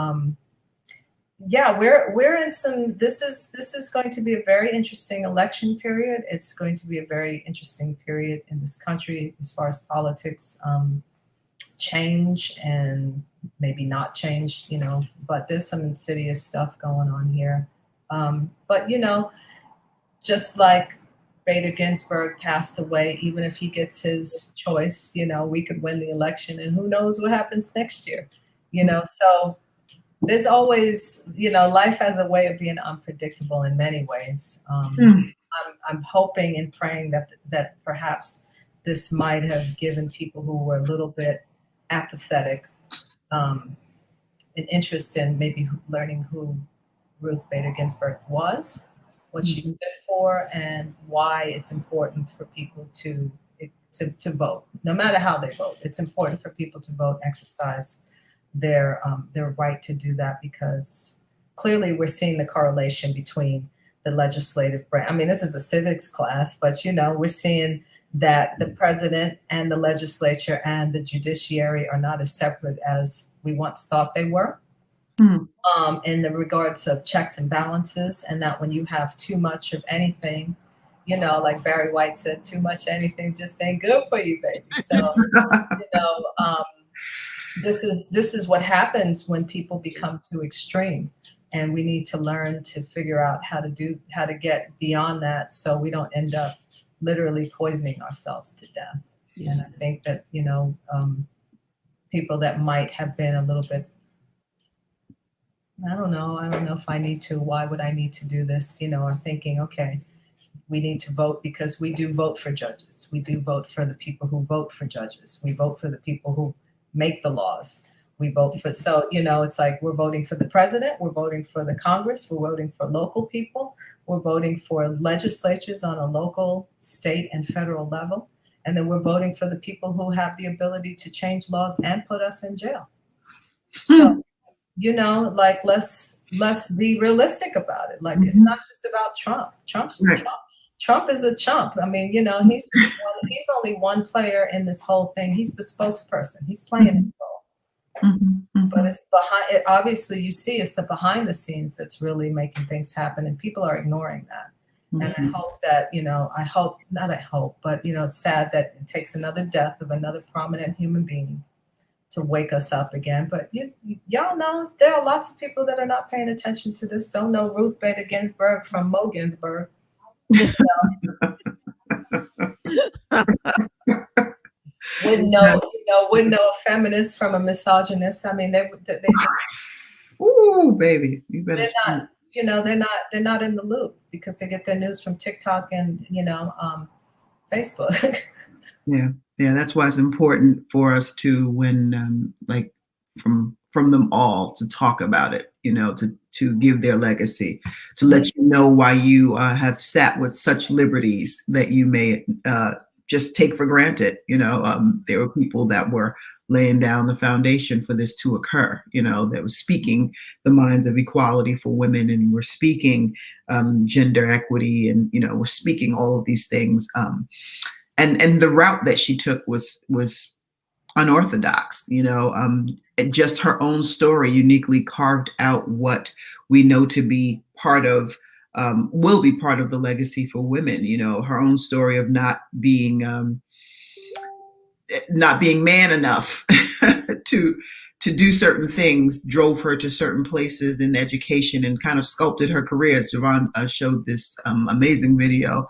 yeah, we're in some, this is going to be a very interesting election period. It's going to be a very interesting period in this country as far as politics change and maybe not change, you know, but there's some insidious stuff going on here. But, you know, just like Bader Ginsburg passed away, even if he gets his choice, you know, we could win the election, and who knows what happens next year, you know. So there's always, you know, life has a way of being unpredictable in many ways. I'm hoping and praying that perhaps this might have given people who were a little bit apathetic an interest in maybe learning who Ruth Bader Ginsburg was, what she stood for, and why it's important for people to vote. No matter how they vote, it's important for people to vote, exercise their right to do that, because clearly we're seeing the correlation between the legislative branch. I mean, this is a civics class, but, you know, we're seeing that the president and the legislature and the judiciary are not as separate as we once thought they were. in the regards of checks and balances, and that when you have too much of anything, you know, like Barry White said, too much of anything just ain't good for you, baby. So, you know, this is what happens when people become too extreme, and we need to learn to figure out how to get beyond that, so we don't end up literally poisoning ourselves to death. Yeah. And I think that, you know, people that might have been a little bit, I don't know if I need to, why would I need to do this, you know, are thinking, okay, we need to vote because we do vote for judges. We do vote for the people who vote for judges. We vote for the people who make the laws. We vote for, so, you know, it's like we're voting for the president, we're voting for the Congress, we're voting for local people, we're voting for legislatures on a local, state, and federal level. And then we're voting for the people who have the ability to change laws and put us in jail. So, you know, like, let's be realistic about it. Like, it's not just about Trump. Trump is a chump. I mean, you know, he's only one player in this whole thing. He's the spokesperson. He's playing his role. But it's behind it. Obviously, you see, it's the behind the scenes that's really making things happen, and people are ignoring that. And I hope that, you know, but, you know, it's sad that it takes another death of another prominent human being to wake us up again. But y'all know there are lots of people that are not paying attention to this, don't know Ruth Bader Ginsburg from Mo Ginsburg. Wouldn't know a feminist from a misogynist. I mean, they just, ooh, baby, you better. They're not, you know, they're not in the loop because they get their news from TikTok and, you know, Facebook. Yeah, that's why it's important for us to, when like from them all, to talk about it, you know, to give their legacy, to let you know why you have sat with such liberties that you may just take for granted. You know, there were people that were laying down the foundation for this to occur, you know, that was speaking the minds of equality for women, and we're speaking gender equity, and, you know, we're speaking all of these things. And the route that she took was unorthodox, you know, just her own story uniquely carved out what we know to be part of, will be part of the legacy for women. You know, her own story of not being man enough to do certain things drove her to certain places in education and kind of sculpted her career. As Javon showed this amazing video,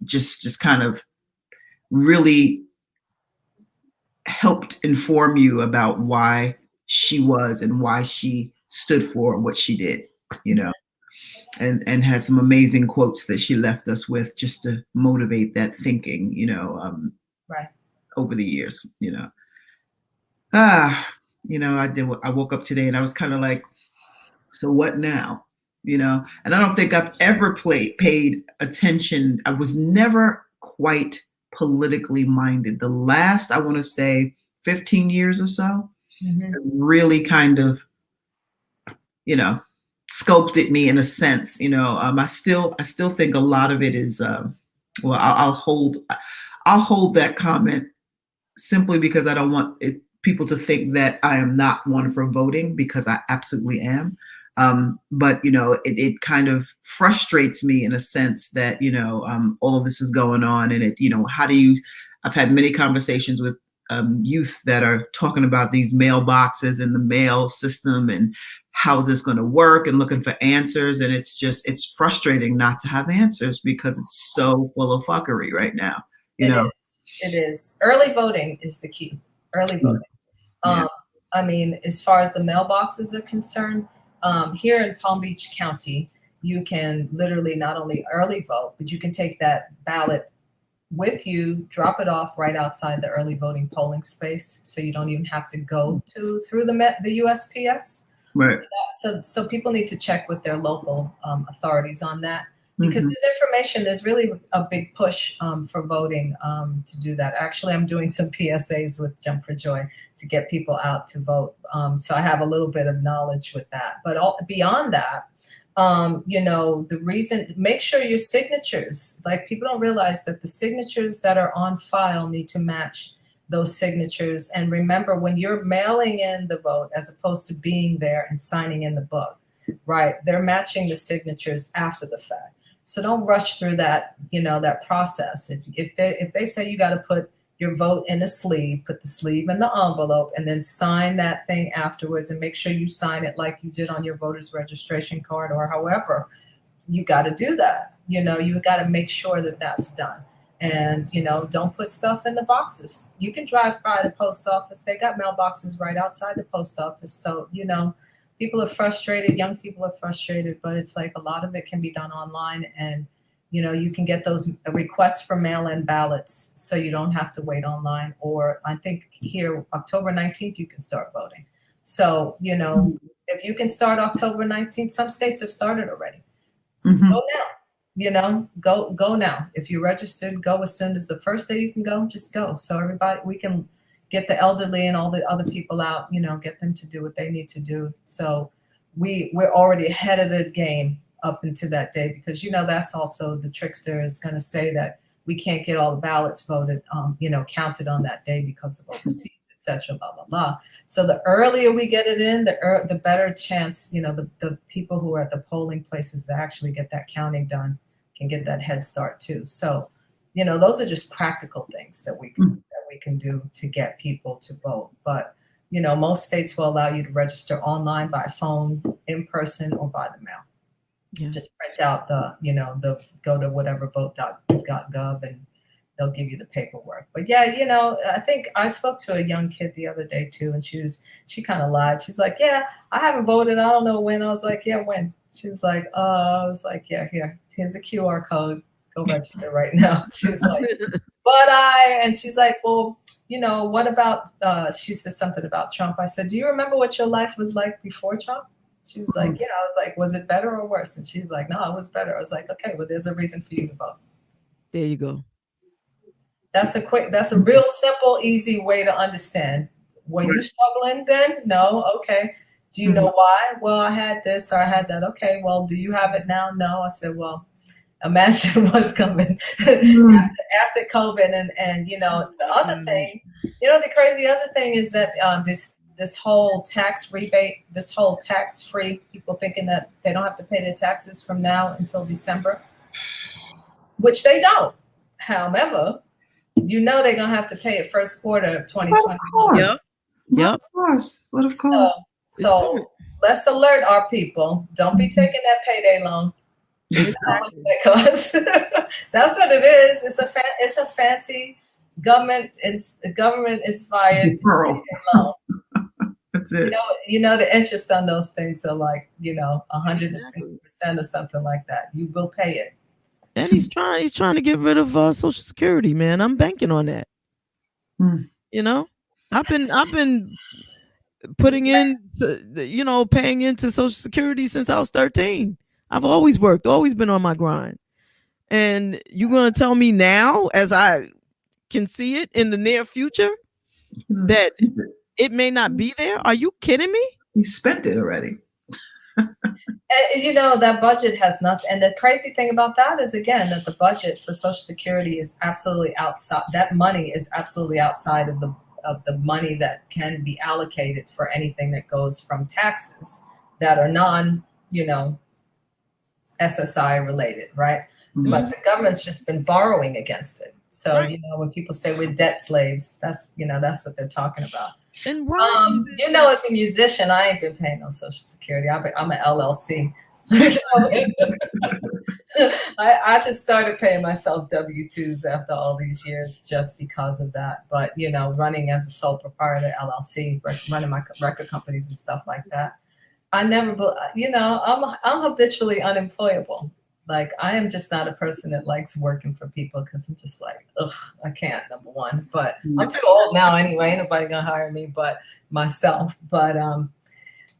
just kind of really helped inform you about why she was and why she stood for what she did, you know, and has some amazing quotes that she left us with just to motivate that thinking, you know, right, over the years, you know. You know, I woke up today and I was kind of like, so what now? You know, and I don't think I've ever paid attention. I was never quite politically minded. The last, I want to say, 15 years or so, really kind of, you know, sculpted me in a sense. You know, I still think a lot of it is, well, I'll hold that comment simply because I don't want people to think that I am not one for voting, because I absolutely am. But, you know, it kind of frustrates me in a sense that, you know, all of this is going on, and it, you know, I've had many conversations with youth that are talking about these mailboxes and the mail system and how is this going to work, and looking for answers. And it's frustrating not to have answers because it's so full of fuckery right now. You know, it is. Early voting is the key. Early voting. Yeah. I mean, as far as the mailboxes are concerned, here in Palm Beach County, you can literally not only early vote, but you can take that ballot with you, drop it off right outside the early voting polling space, so you don't even have to go through the USPS. Right. So people need to check with their local authorities on that, because there's really a big push for voting to do that. Actually, I'm doing some PSAs with Jump for Joy to get people out to vote. So I have a little bit of knowledge with that. But beyond that, you know, make sure your signatures, like, people don't realize that the signatures that are on file need to match those signatures. And remember, when you're mailing in the vote, as opposed to being there and signing in the book, right, they're matching the signatures after the fact. So don't rush through that, that process. If they say you got to put your vote in a sleeve, put the sleeve in the envelope, and then sign that thing afterwards, and make sure you sign it like you did on your voter's registration card or however, you got to do that. You got to make sure that that's done. And, don't put stuff in the boxes. You can drive by the post office. They got mailboxes right outside the post office. So, people are frustrated. Young people are frustrated, but it's like a lot of it can be done online. And, you can get those requests for mail-in ballots so you don't have to wait online. Or I think here, October 19th, you can start voting. So, if you can start October 19th, some states have started already. Go now, go now. If you're registered, go as soon as the first day you can go, just go. So everybody, we can get the elderly and all the other people out, get them to do what they need to do. So we're already ahead of the game up into that day, because, that's also the trickster is going to say that we can't get all the ballots voted, counted on that day because of overseas, et cetera, blah, blah, blah. So the earlier we get it in, the better chance, the people who are at the polling places that actually get that counting done can get that head start too. So, those are just practical things that we can do to get people to vote. But, most states will allow you to register online, by phone, in person, or by the mail. Yeah. Just print out the go to whatever vote.gov and they'll give you the paperwork. But yeah, I think I spoke to a young kid the other day too, and she kind of lied. She's like, yeah, I haven't voted. I don't know when. I was like, yeah, when? She was like, I was like, yeah, here's a QR code. Go register right now. She was like, and she's like, well, what about, she said something about Trump. I said, do you remember what your life was like before Trump? She was like, yeah. I was like, was it better or worse? And she was like, no, it was better. I was like, okay, well, there's a reason for you to vote. There you go. That's a real simple, easy way to understand. Were you struggling then? No. Okay. Do you know why? Well, I had this or I had that. Okay. Well, do you have it now? No. I said, well, imagine what's coming after COVID. And the other thing, the crazy other thing is that this whole tax rebate, this whole tax-free, people thinking that they don't have to pay their taxes from now until December, which they don't. However, they're going to have to pay it first quarter of 2021. Yep. Of course. So let's alert our people. Don't be taking that payday loan. Exactly. Because that's what it is. It's a fancy government inspired loan. That's it. The interest on those things are like 150% or something like that. You will pay it. And he's trying to get rid of Social Security, man. I'm banking on that. I've been putting in, paying into Social Security since I was 13. I've always worked, always been on my grind. And you're going to tell me now, as I can see it in the near future, that it may not be there? Are you kidding me? You spent it already. That budget has nothing. And the crazy thing about that is, again, that the budget for Social Security is absolutely outside. That money is absolutely outside of the money that can be allocated for anything that goes from taxes that are non, SSI related, right? But the government's just been borrowing against it. So, when people say we're debt slaves, that's what they're talking about. And as a musician, I ain't been paying no Social Security. I'm an LLC. I just started paying myself W-2s after all these years just because of that. But, running as a sole proprietor LLC, running my record companies and stuff like that, I never, I'm habitually unemployable. Like, I am just not a person that likes working for people because I'm just like, ugh, I can't, number one. But I'm too old now anyway. Ain't nobody gonna hire me but myself. But,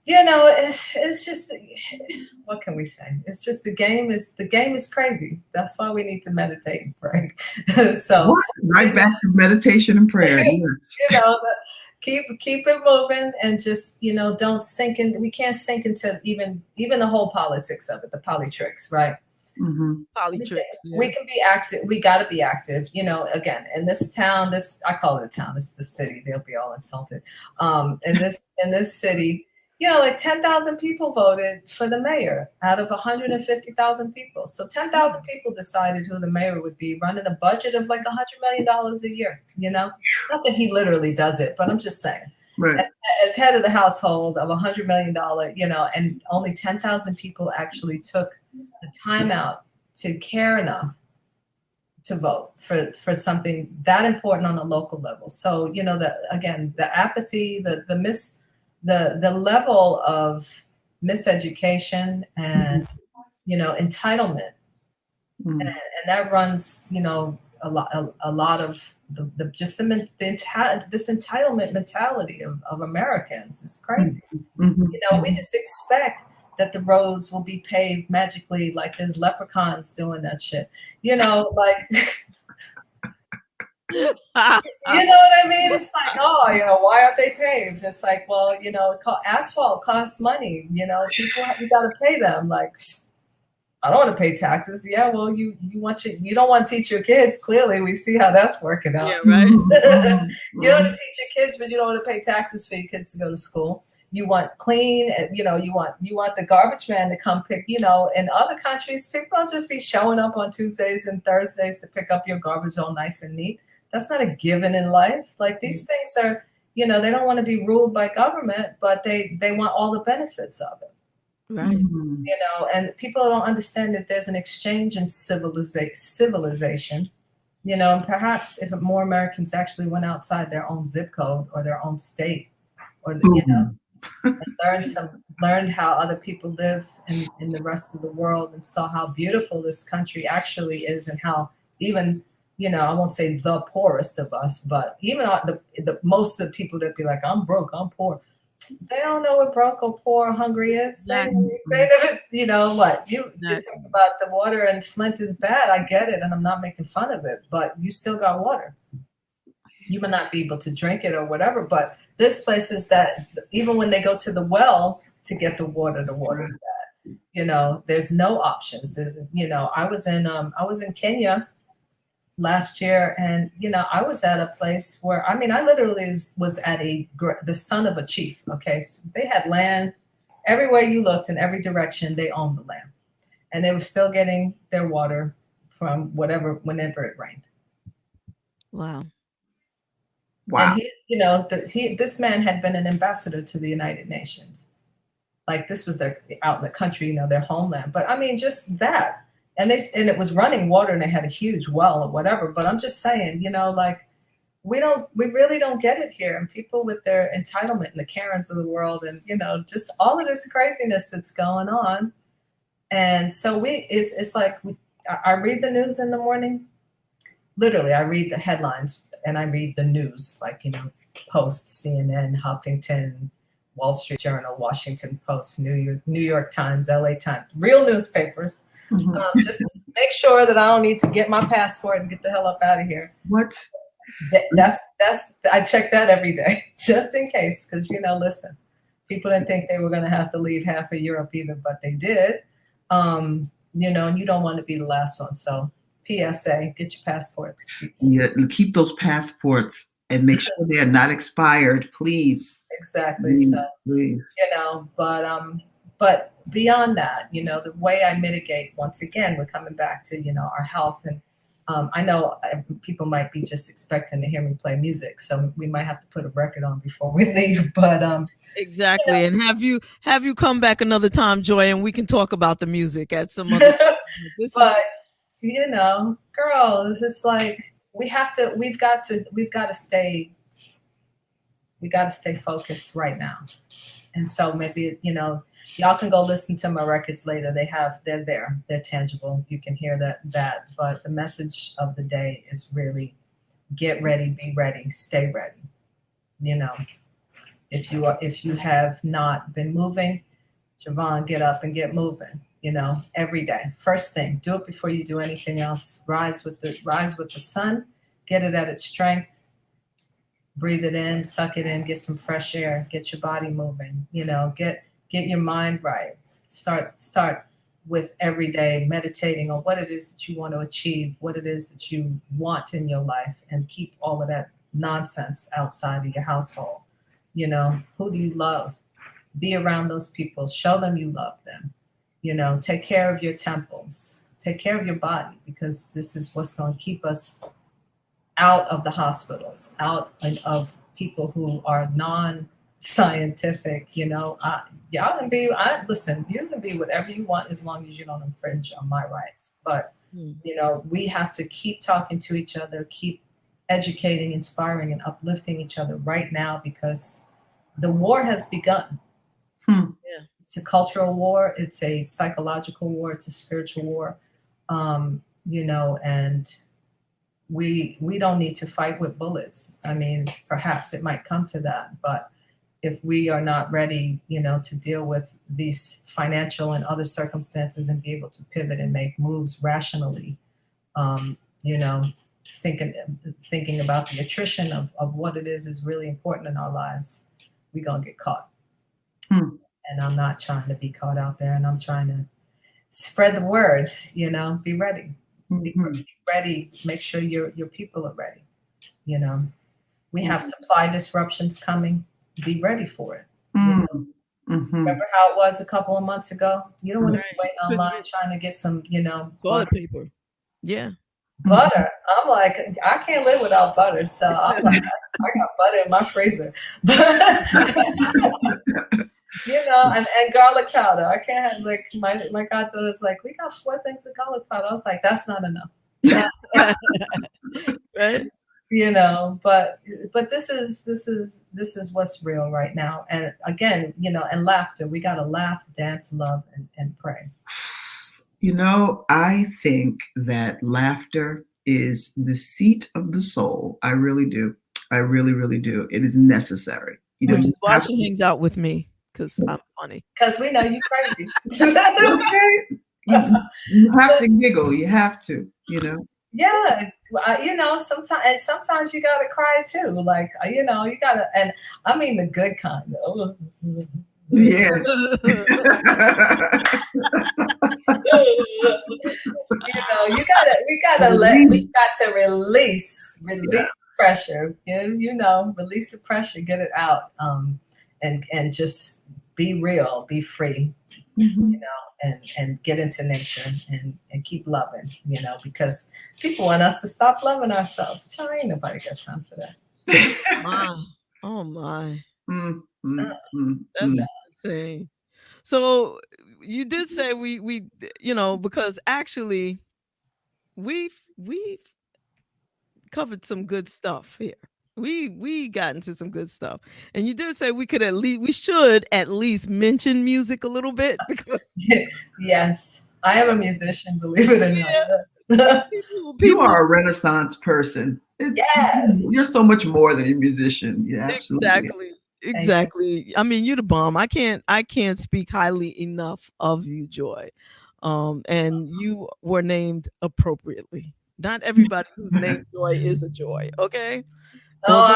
it's just, what can we say? It's just the game is crazy. That's why we need to meditate and pray. So right back to meditation and prayer. Yes. Keep it moving and just, don't sink in. We can't sink into even the whole politics of it, the politics, right? Polytricks. Yeah. We can be active. We got to be active. You know, again, in this town, I call it a town. It's the city. They'll be all insulted. In this city, you know, like 10,000 people voted for the mayor out of 150,000 people. So 10,000 people decided who the mayor would be, running a budget of like $100 million a year. You know, not that he literally does it, but I'm just saying. Right. As head of the household of $100 million, you know, and only 10,000 people actually took the time out to care enough to vote for something that important on a local level. So, you know, the apathy, the level of miseducation and, you know, entitlement, and that runs, you know, a lot of this entitlement mentality of Americans. It's crazy. You know, we just expect that the roads will be paved magically, like there's leprechauns doing that shit. You know, like, you know what I mean? It's like, oh, you know, why aren't they paved? It's like, well, you know, asphalt costs money. You know, people, you got to pay them. Like, I don't want to pay taxes. Yeah, well, you don't want to teach your kids. Clearly, we see how that's working out. Yeah, right. You don't want to teach your kids, but you don't want to pay taxes for your kids to go to school. You want clean, you know, you want the garbage man to come pick, you know, in other countries, people don't just be showing up on Tuesdays and Thursdays to pick up your garbage all nice and neat. That's not a given in life. Like these things are, you know, they don't want to be ruled by government, but they want all the benefits of it. Right. You know, and people don't understand that there's an exchange in civilization, you know, and perhaps if more Americans actually went outside their own zip code or their own state, or, you know, and learned how other people live in the rest of the world, and saw how beautiful this country actually is, and how even, you know, I won't say the poorest of us, but even the most of the people that be like, I'm broke, I'm poor, they don't know what broke or poor or hungry is. They never, you know what, you talk about the water in Flint is bad. I get it, and I'm not making fun of it, but you still got water. You may not be able to drink it or whatever, but there's places that even when they go to the well to get the water's bad. You know, there's no options. There's, you know, I was in Kenya last year, and, you know, I was at a place where, I mean, I literally was at the son of a chief. Okay. So they had land everywhere you looked, in every direction, they owned the land, and they were still getting their water from whenever it rained. Wow. And he, you know, this man had been an ambassador to the United Nations. Like, this was out in the country, you know, their homeland. But I mean, just that. And it was running water, and they had a huge well or whatever. But I'm just saying, you know, like, we really don't get it here. And people with their entitlement, and the Karens of the world, and, you know, just all of this craziness that's going on. And so it's like, I read the news in the morning. Literally, I read the headlines and I read the news, like, you know, Post, CNN, Huffington, Wall Street Journal, Washington Post, New York Times, LA Times, real newspapers. Just to make sure that I don't need to get my passport and get the hell up out of here. What? I check that every day, just in case, because, you know, listen, people didn't think they were going to have to leave half of Europe either, but they did. You know, and you don't want to be the last one. So PSA, get your passports. Yeah, keep those passports and make sure they are not expired, please. Exactly. Please, so, please. You know, but beyond that, you know, the way I mitigate, once again, we're coming back to, you know, our health. And I know people might be just expecting to hear me play music, so we might have to put a record on before we leave. But exactly. You know. And have you come back another time, Joy, and we can talk about the music at some other time. You know, girls, it's like we've got to stay focused right now. And so maybe, you know, y'all can go listen to my records later. They're there. They're tangible. You can hear that. But the message of the day is really get ready, be ready, stay ready. You know, if you have not been moving, Javon, get up and get moving, you know, every day. First thing, do it before you do anything else. Rise with the sun, get it at its strength. Breathe it in, suck it in, get some fresh air, get your body moving, you know, get your mind right. Start with every day meditating on what it is that you want to achieve, what it is that you want in your life, and keep all of that nonsense outside of your household. You know, who do you love? Be around those people. Show them you love them. You know, take care of your temples. Take care of your body, because this is what's going to keep us out of the hospitals, out of people who are non-scientific. You know, y'all can be. Listen, you can be whatever you want as long as you don't infringe on my rights. But you know, we have to keep talking to each other, keep educating, inspiring, and uplifting each other right now, because the war has begun. Yeah. It's a cultural war. It's a psychological war. It's a spiritual war. You know, and we don't need to fight with bullets. I mean, perhaps it might come to that, but if we are not ready, you know, to deal with these financial and other circumstances and be able to pivot and make moves rationally, you know, thinking about the attrition of what it is really important in our lives, we're gonna get caught. And I'm not trying to be caught out there, and I'm trying to spread the word, you know, be ready. Be ready, make sure your people are ready. You know, we have supply disruptions coming. Be ready for it. You know? Remember how it was a couple of months ago? You don't want to be waiting online trying to get some, you know, toilet paper. Yeah. Butter. I'm like, I can't live without butter. So I'm like, I got butter in my freezer. You know, and garlic powder. I can't have, like, my goddaughter was like, we got 4 things of garlic powder. I was like, that's not enough. Right? You know, but this is what's real right now. And again, you know, and laughter. We gotta laugh, dance, love, and pray. You know, I think that laughter is the seat of the soul. I really do. I really, really do. It is necessary. You know, which is why she hangs out with me, because I'm funny. Because we know you crazy. You have to giggle. You have to, you know. Yeah, you know, sometimes you gotta cry too. Like, you know, you gotta, and I mean the good kind. Yeah. You know, we got to release the pressure. You know, release the pressure, get it out, and just be real, be free. You know, and get into nature and keep loving, you know, because people want us to stop loving ourselves. Child, ain't nobody got time for that. Oh my. That's just insane. So you did say we you know, because actually we've covered some good stuff here. We got into some good stuff, and you did say we should at least mention music a little bit, because yes, I am a musician, believe it or not. You are a Renaissance person. Yes, you're so much more than a musician. Yeah, absolutely. Exactly. I mean, you're the bomb. I can't speak highly enough of you, Joy. And you were named appropriately. Not everybody who's named Joy is a Joy. Okay. Oh,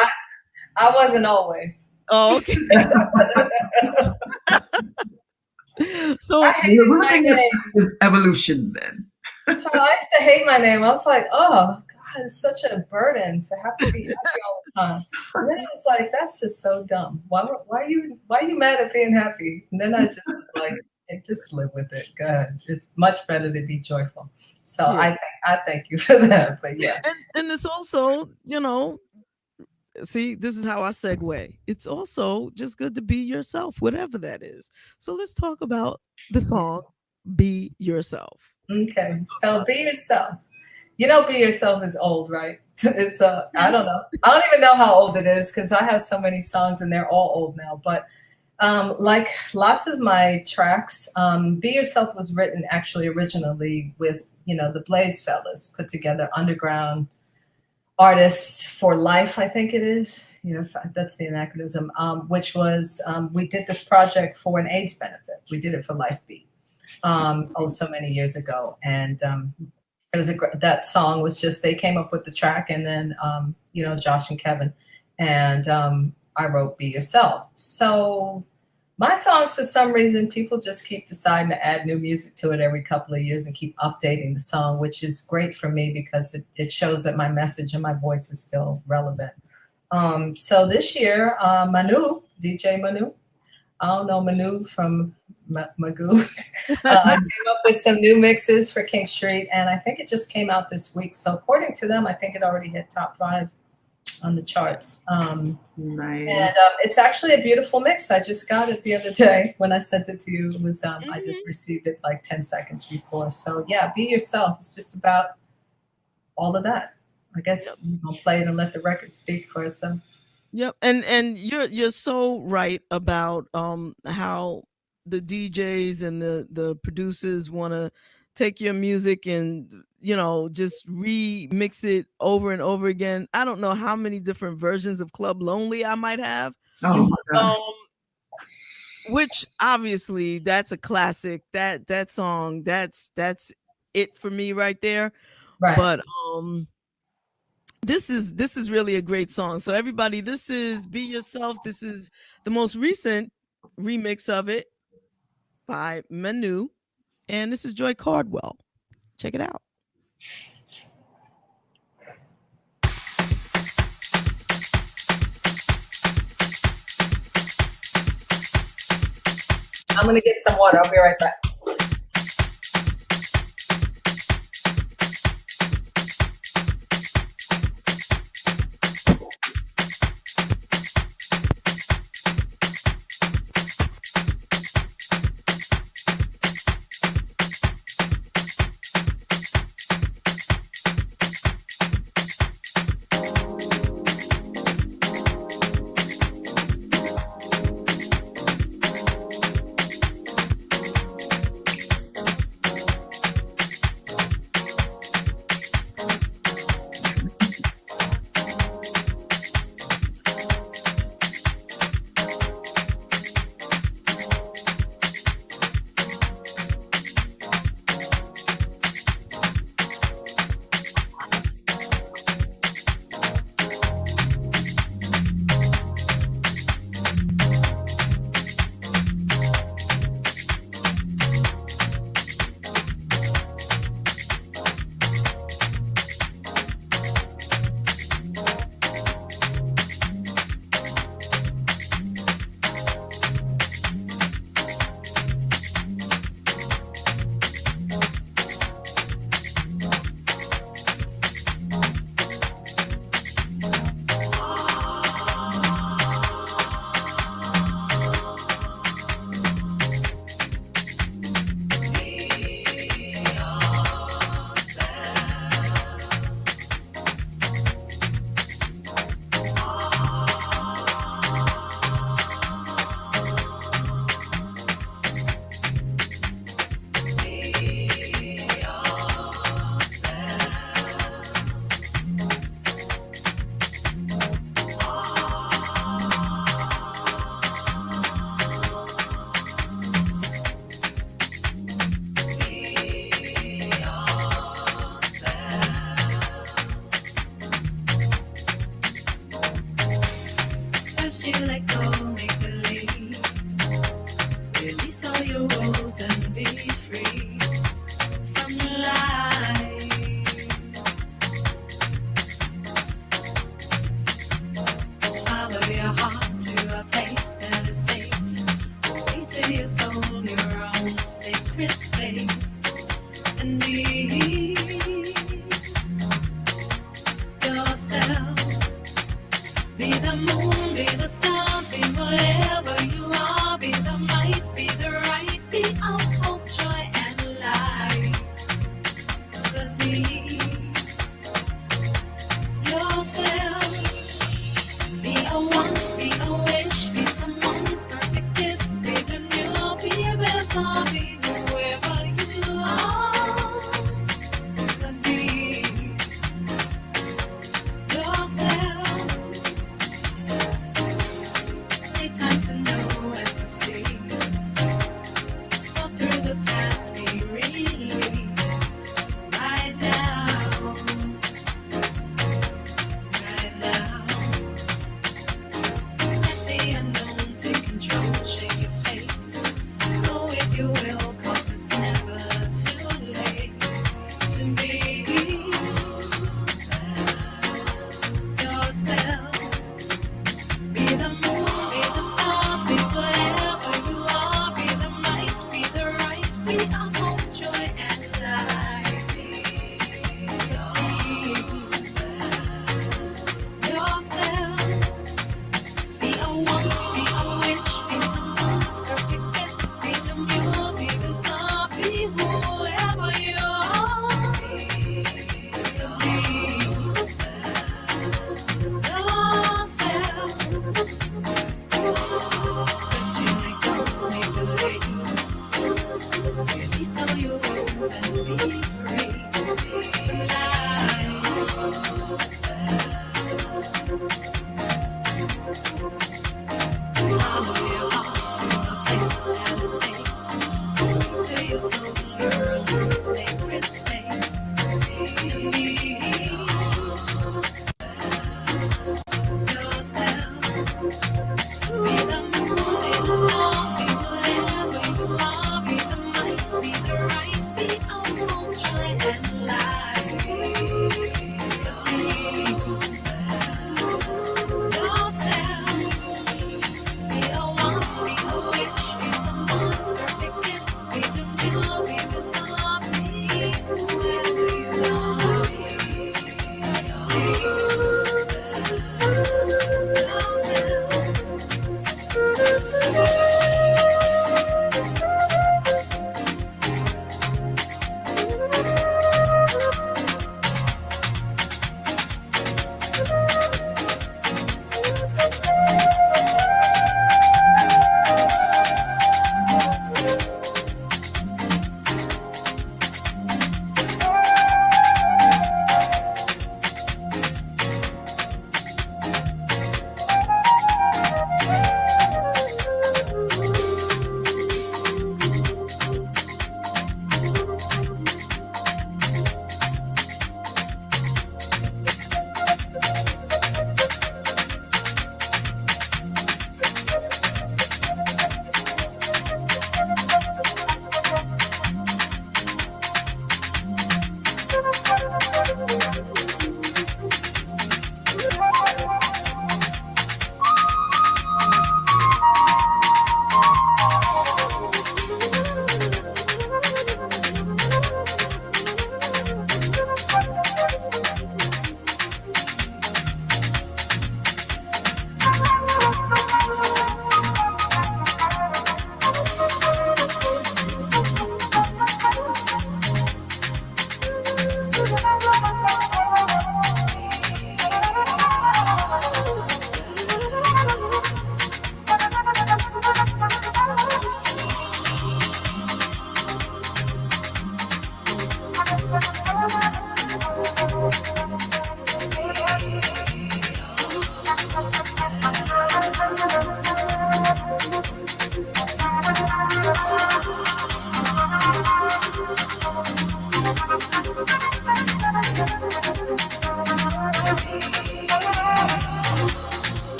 I wasn't always. Oh, okay. So I hated my name. Evolution then. I used to hate my name. I was like, oh God, it's such a burden to have to be happy all the time. And then I was like, that's just so dumb. Why are you mad at being happy? And then I just was like, just live with it. Go ahead. It's much better to be joyful. So yeah. I thank you for that. But yeah. And it's also, you know, see, this is how I segue. It's also just good to be yourself, whatever that is. So let's talk about the song Be Yourself. Okay. So Be Yourself. You know, Be Yourself is old, right? It's I don't know. I don't even know how old it is, because I have so many songs and they're all old now. But like lots of my tracks, Be Yourself was written actually originally with, you know, the Blaze fellas put together, underground artists for life, I think it is. You know, that's the anachronism, which was, we did this project for an AIDS benefit. We did it for Life Beat, so many years ago. And it was that song was just, they came up with the track, and then, you know, Josh and Kevin, and I wrote Be Yourself. So My songs, for some reason, people just keep deciding to add new music to it every couple of years and keep updating the song, which is great for me because it shows that my message and my voice is still relevant. So this year, Manu, DJ Manu, I don't know Manu from Magoo. I came up with some new mixes for King Street, and I think it just came out this week. So according to them, I think it already hit top 5 on the charts. Nice. And it's actually a beautiful mix. I just got it the other day when I sent it to you. It was I just received it like 10 seconds before. So yeah, be yourself. It's just about all of that. I guess I'll play it and let the record speak for itself. Yep, and you're so right about how the DJs and the producers want to take your music and just remix it over and over again. I don't know how many different versions of Club Lonely I might have. Oh my gosh. Which obviously that's a classic. That song, that's it for me right there. Right. But this is really a great song. So everybody, this is Be Yourself. This is the most recent remix of it by Manu, and this is Joi Cardwell. Check it out. I'm gonna get some water. I'll be right back. First you let go, make believe. Release all your woes and be free from life. Follow your heart to a place that is safe. Away to your soul, your own sacred space. And be yourself. Be the moon, be the stars, be whatever you are. Be the might, be the right, be of hope, joy, and light. But be yourself. Be a want, be a wish, be someone's perfect gift. Be the new, be a vessel, be whoever you are. But be yourself. Take time to know and to see.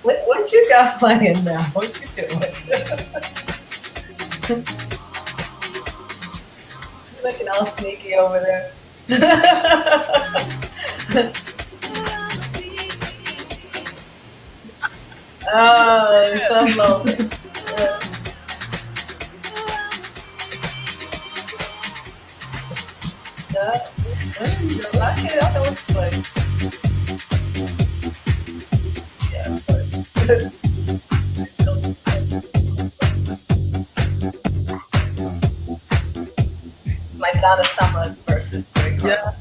What you got playing now? What you doing? Looking all sneaky over there. Oh, Club Lonely. I know what to play. My Donna Summer versus Joi Cardwell.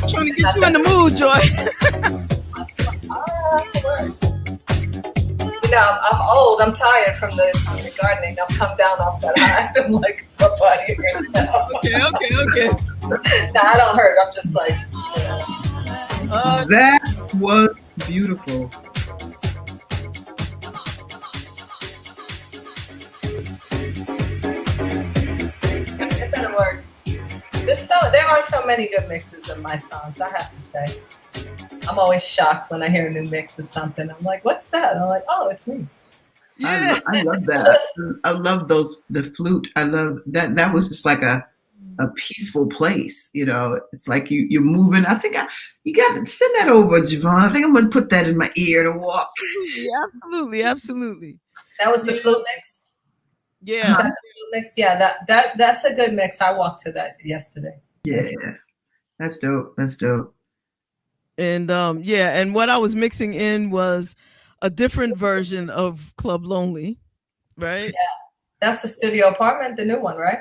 Trying to get you in the mood, Joy. You know, I'm old. I'm tired from the gardening. I've come down off that high. I'm like, my body hurts now. Okay. No, I don't hurt. I'm just like, you know. That was beautiful. It better work. There are so many good mixes of my songs, I have to say. I'm always shocked when I hear a new mix of something. I'm like, what's that? And I'm like, oh, it's me. Yeah. I love that. I love the flute. I love that. That was just like a peaceful place. You know, it's like you're moving. I think you got to send that over, Javon. I think I'm gonna put that in my ear to walk. Absolutely. That was the flute mix? Yeah. Is that the flute mix? Yeah, that's a good mix. I walked to that yesterday. Yeah. That's dope. And and what I was mixing in was a different version of Club Lonely, right? Yeah. That's the studio apartment, the new one, right?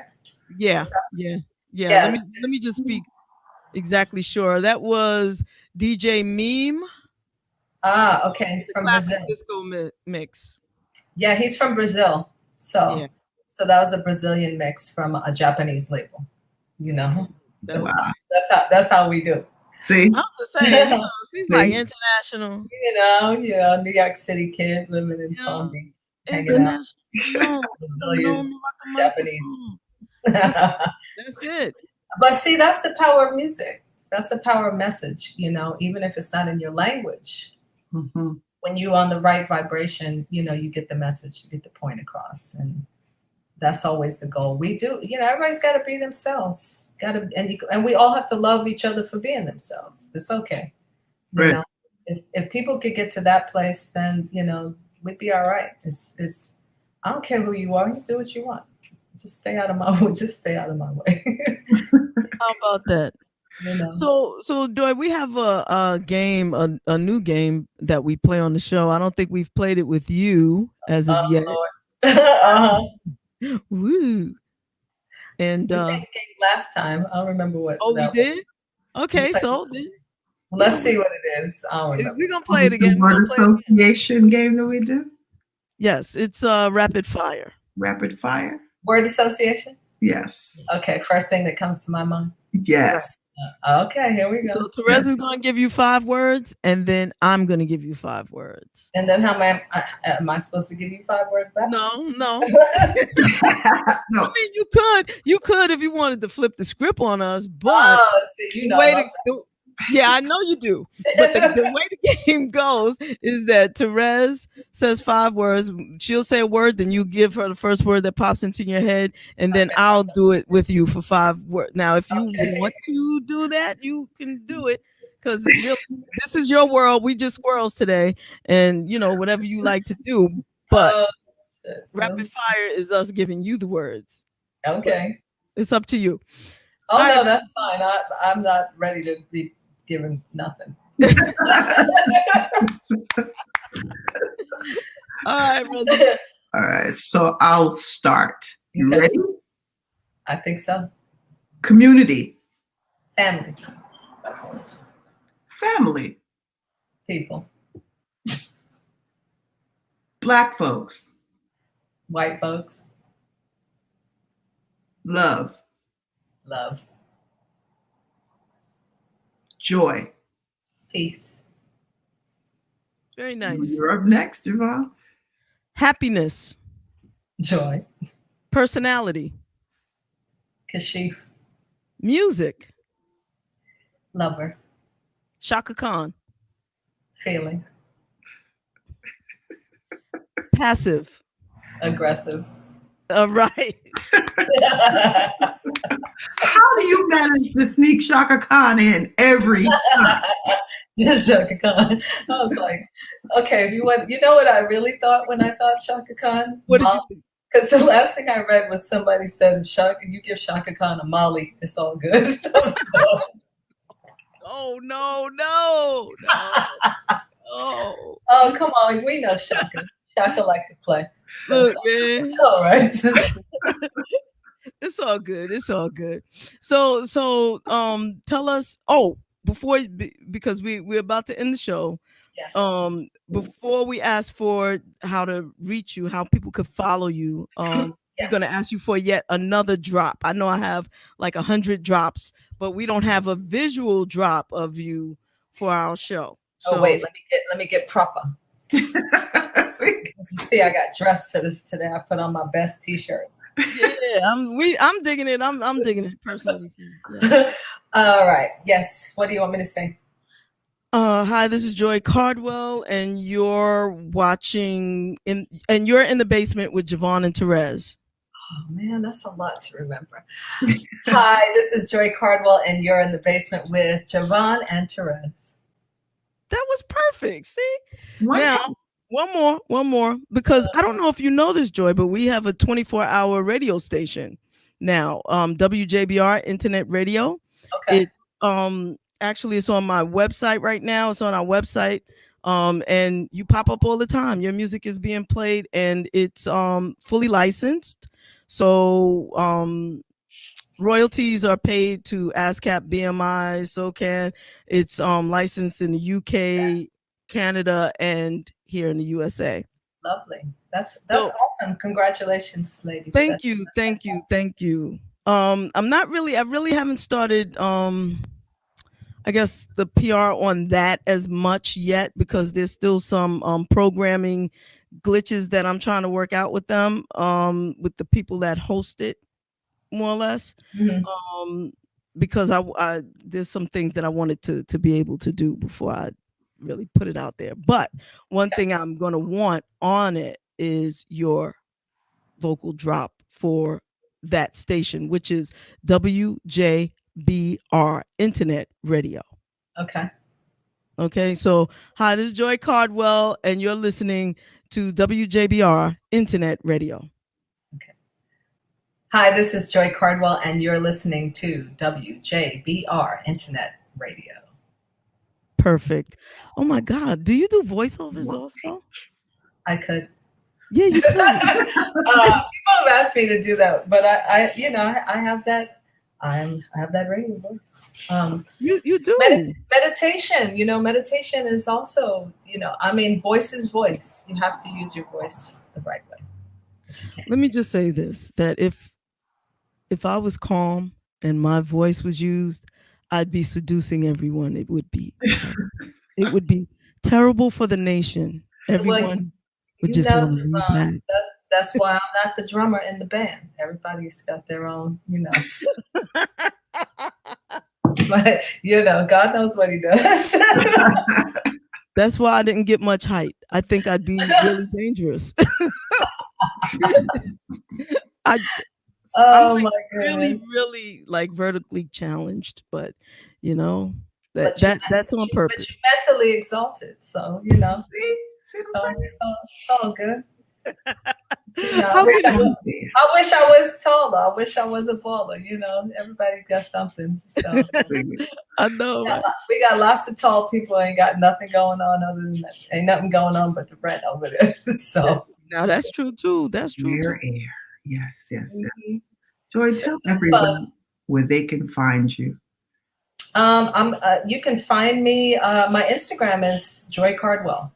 Yeah. Let me just speak exactly sure. That was DJ Meme. Ah, okay. From Classic Brazil. disco mix. Yeah, he's from Brazil. So that was a Brazilian mix from a Japanese label. You know, that's how we do. See, I'm just saying, she's like international. You know, New York City kid living in Palm Beach, hanging out. Brazilian, Japanese. That's it. But see, that's the power of music. That's the power of message. You know, even if it's not in your language, when you're on the right vibration, you know, you get the message, you get the point across, and that's always the goal. We do, you know, everybody's got to be themselves. And we all have to love each other for being themselves. It's okay. You know, if people could get to that place, then, you know, we'd be all right. It's I don't care who you are. You do what you want. Just stay out of my way. How about that? You know? So Joy, we have a game, a new game that we play on the show. I don't think we've played it with you as of yet. Woo. And we played the game last time. I don't remember what. Oh, we did? Okay, so then let's see what it is. I don't remember. We're gonna play it again. Word association game that we do? Yes, it's rapid fire. Rapid fire? Word association? Yes. Okay, first thing that comes to my mind. Yes. Okay, here we go. So Therese is going to give you 5 words, and then I'm going to give you 5 words. And then am I supposed to give you 5 words back? No. I mean, you could if you wanted to flip the script on us, but you know. Yeah, I know you do. But the way the game goes is that Therese says 5 words. She'll say a word, then you give her the first word that pops into your head, and then I'll do it with you for 5 words. Now, if you want to do that, you can do it, because this is your world. We just squirrels today, and you know, whatever you like to do. But rapid fire is us giving you the words. Okay. But it's up to you. Oh, no, that's fine. I'm not ready to be given nothing. All right, Rosie. All right, so I'll start. You ready? I think so. Community. Family. Family. People. Black folks. White folks. Love. Love. Joy. Peace. Very nice. You're up next, Javon. Happiness. Joy. Personality. Kashif. Music. Lover. Shaka Khan. Feeling. Passive. Aggressive. Right. How do you manage to sneak Shaka Khan in every time? Shaka Khan. I was like, okay, if you want, you know what I really thought when I thought Shaka Khan? What did you think? Because the last thing I read was somebody said, if you give Shaka Khan a Molly, it's all good. Oh, no. Oh. Oh, come on. We know Shaka. Shaka like to play. Look, man. It's all right. It's all good. It's all good. So tell us, because we're about to end the show. Yes. Before we ask for how to reach you, how people could follow you, we're going to ask you for yet another drop. I know I have like 100 drops, but we don't have a visual drop of you for our show. So wait, let me get proper. You see, I got dressed for this today. I put on my best t-shirt. Yeah, I'm digging it. I'm digging it personally. Yeah. All right. Yes. What do you want me to say? Hi, this is Joi Cardwell, and you're watching you're in the basement with Javon and Therese. Oh man, that's a lot to remember. Hi, this is Joi Cardwell, and you're in the basement with Javon and Therese. That was perfect. See? Now, one more, because I don't know if you know this, Joy, but we have a 24-hour radio station now, WJBR Internet Radio. Okay. Actually, it's on my website right now. It's on our website, and you pop up all the time. Your music is being played, and it's fully licensed. So royalties are paid to ASCAP, BMI, SOCAN. It's licensed in the UK, Canada, and here in the USA. Lovely. That's awesome. Congratulations, ladies. Thank you. I really haven't started I guess the PR on that as much yet, because there's still some programming glitches that I'm trying to work out with them, with the people that host it, more or less. Mm-hmm. Because I there's some things that I wanted to be able to do before I really put it out there. But one thing I'm going to want on it is your vocal drop for that station, which is WJBR Internet Radio. Okay, so hi, this is Joi Cardwell, and you're listening to WJBR Internet Radio. Okay. Hi, this is Joi Cardwell, and you're listening to WJBR Internet Radio. Perfect. Oh my God, do you do voiceovers also? I could. Yeah, you do. People have asked me to do that, but I have that. I have that radio voice. You do meditation. Meditation is also, voice is voice. You have to use your voice the right way. Let me just say this: that if I was calm and my voice was used, I'd be seducing everyone. It would be terrible for the nation. Everyone would just want to read back. That's why I'm not the drummer in the band. Everybody's got their own, But God knows what he does. That's why I didn't get much height. I think I'd be really dangerous. I'm like really like vertically challenged, but that's on purpose. But you're mentally exalted, so it's all good. I wish I was taller. I wish I was a baller. Everybody got something. So I know. We got lots of tall people. Ain't got nothing going on other than that. Ain't nothing going on but the rent over there. So now that's true too. That's true. Air. Yes. Mm-hmm. Joy, tell everyone where they can find you. You can find me. My Instagram is Joi Cardwell.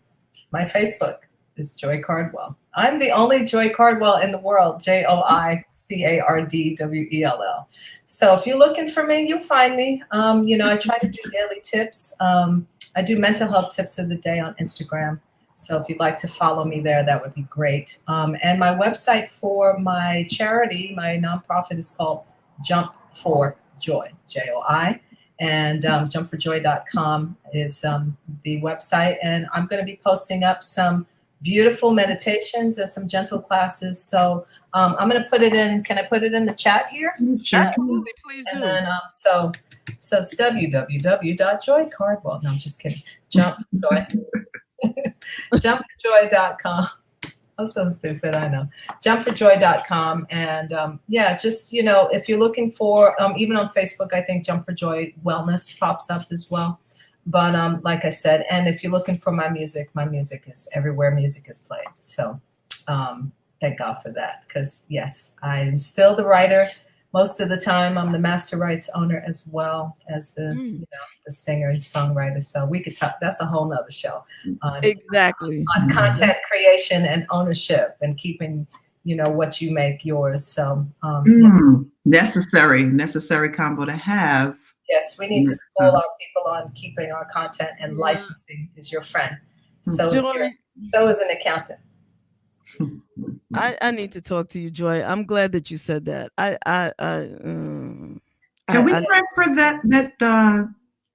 My Facebook is Joi Cardwell. I'm the only Joi Cardwell in the world. JoiCardwell. So if you're looking for me, you'll find me. I try to do daily tips. I do mental health tips of the day on Instagram. So if you'd like to follow me there, that would be great. And my website for my charity, my nonprofit, is called Jump for Joy, Joi. And jumpforjoy.com is the website. And I'm going to be posting up some beautiful meditations and some gentle classes. So I'm going to put it in. Can I put it in the chat here? Sure. Absolutely, please do. And then, so it's www.joicardwell. No, I'm just kidding. Jumpforjoy.com. I'm so stupid, I know. Jumpforjoy.com. And just, if you're looking for, even on Facebook, I think Jump for Joy Wellness pops up as well. But like I said, and if you're looking for my music is everywhere music is played. So thank God for that. Because yes, I'm still the writer. Most of the time, I'm the master rights owner as well as the singer and songwriter. So we could talk. That's a whole nother show. Exactly. On content creation and ownership and keeping, what you make yours. So necessary combo to have. Yes, we need to school our people on keeping our content, and licensing is your friend. So so is an accountant. I need to talk to you, Joy. I'm glad that you said that. Can we transfer that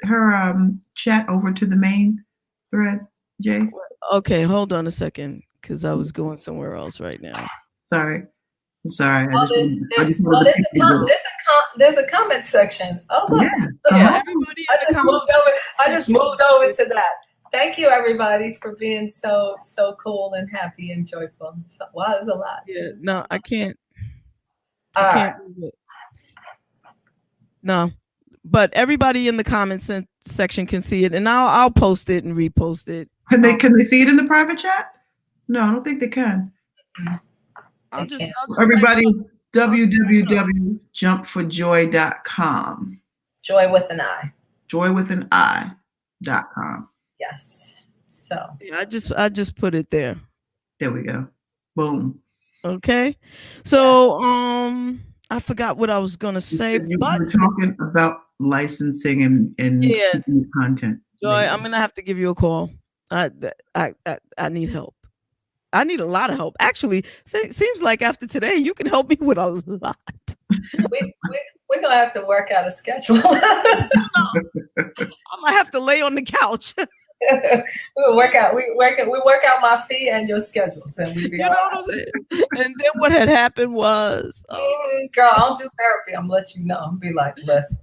her chat over to the main thread, Jay? Okay, hold on a second, because I was going somewhere else right now. Sorry. I'm sorry. There's a comment section. Oh look, Everybody I just moved over to that. Thank you, everybody, for being so cool and happy and joyful. So, wow, there's a lot. Yeah, no, I can't. I can't do it. No, but everybody in the comments section can see it, and I'll post it and repost it. Can they see it in the private chat? No, I don't think they can. I'll just everybody, www.jumpforjoy.com. Joy with an I. Joywithan.com. Yes. So yeah, I just put it there. There we go. Boom. Okay. So I forgot what I was gonna say. But we're talking about licensing and content. Joy, I'm gonna have to give you a call. I need help. I need a lot of help. Actually, seems like after today, you can help me with a lot. We're gonna have to work out a schedule. I might have to lay on the couch. We work out my fee and your schedules, and we know what I'm saying. And then what had happened was, girl, I'll do therapy. I'm let you know. I'll be like, listen,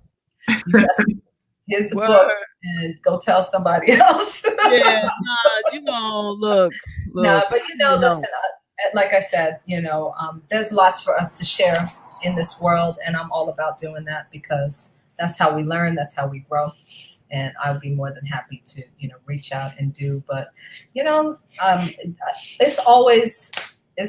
here's the book, and go tell somebody else. Look. No, but listen. Like I said, there's lots for us to share in this world, and I'm all about doing that because that's how we learn, that's how we grow. And I would be more than happy to, reach out and do. But, it's always a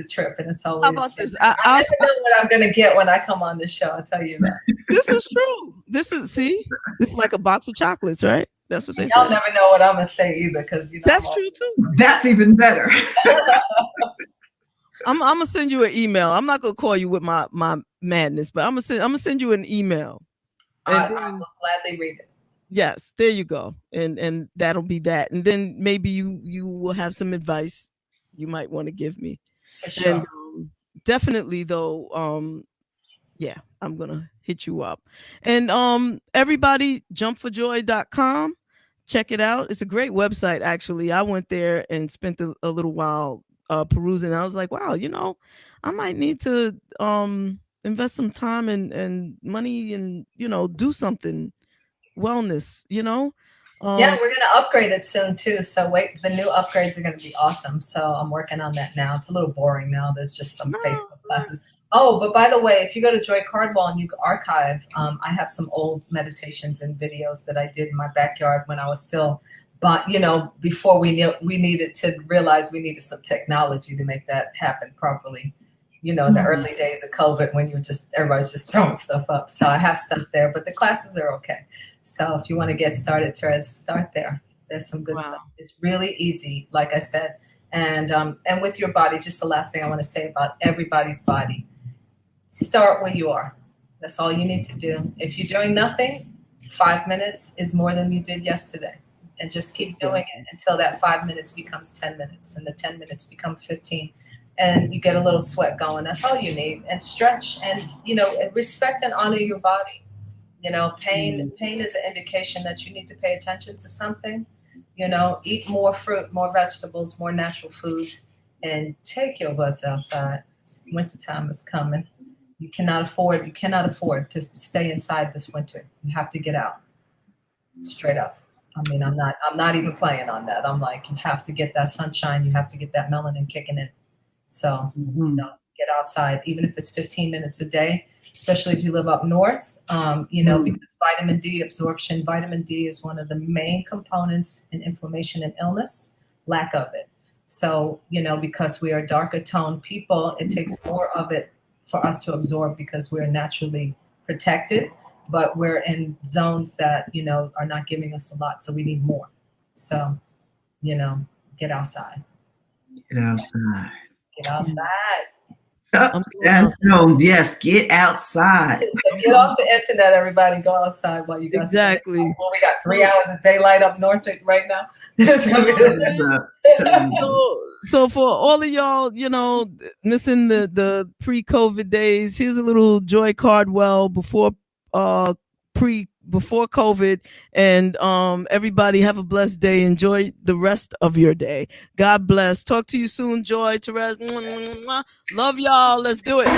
trip, and it's always. How about this? I never know what I'm going to get when I come on this show. I'll tell you that. This is true. This is like a box of chocolates, right? That's what they say. Y'all never know what I'm going to say either, because that's true too. That's even better. I'm gonna send you an email. I'm not gonna call you with my madness, but I'm gonna send you an email. I will gladly read it. Yes, there you go, and that'll be that. And then maybe you will have some advice you might want to give me. For sure. And definitely though, I'm gonna hit you up. And everybody, jumpforjoy.com. Check it out. It's a great website, actually. I went there and spent a little while perusing. I was like, wow, I might need to invest some time and money and do something wellness. Yeah, we're gonna upgrade it soon too. So wait, the new upgrades are gonna be awesome. So I'm working on that now. It's a little boring now. There's just some Facebook classes. Oh, but by the way, if you go to Joi Cardwell and you archive, I have some old meditations and videos that I did in my backyard when I was still, but before we needed to realize we needed some technology to make that happen properly. In the early days of COVID when everybody's just throwing stuff up. So I have stuff there, but the classes are okay. So if you want to get started, Therese, start there. There's some good stuff. It's really easy, like I said, and with your body. Just the last thing I want to say about everybody's body. Start where you are. That's all you need to do. If you're doing nothing, 5 minutes is more than you did yesterday. And just keep doing it until that 5 minutes becomes 10 minutes and the 10 minutes become 15. and you get a little sweat going. That's all you need. And stretch and, you know, respect and honor your body. You know, pain is an indication that you need to pay attention to something. You know, eat more fruit, more vegetables, more natural foods, and take your butts outside. Wintertime is coming. You cannot afford to stay inside this winter. You have to get out. Straight up. I mean, I'm not even playing on that. I'm like, you have to get that sunshine. You have to get that melanin kicking in. So, you know, get outside, even if it's 15 minutes a day, especially if you live up north, you know, because vitamin D absorption, vitamin D is one of the main components in inflammation and illness, lack of it. So, you know, because we are darker toned people, it takes more of it for us to absorb because we're naturally protected, but we're in zones that, you know, are not giving us a lot. So we need more. So, you know, get outside. Get outside. Get outside. That's Jones. Yes, get outside. So get off the internet, everybody. Go outside while you guys. Exactly. Well, we got 3 hours of daylight up north right now. So for all of y'all, you know, missing the pre-COVID days, here's a little Joi Cardwell before COVID, and everybody have a blessed day. Enjoy the rest of your day. God bless. Talk to you soon, Joy, Therese. Love y'all. Let's do it.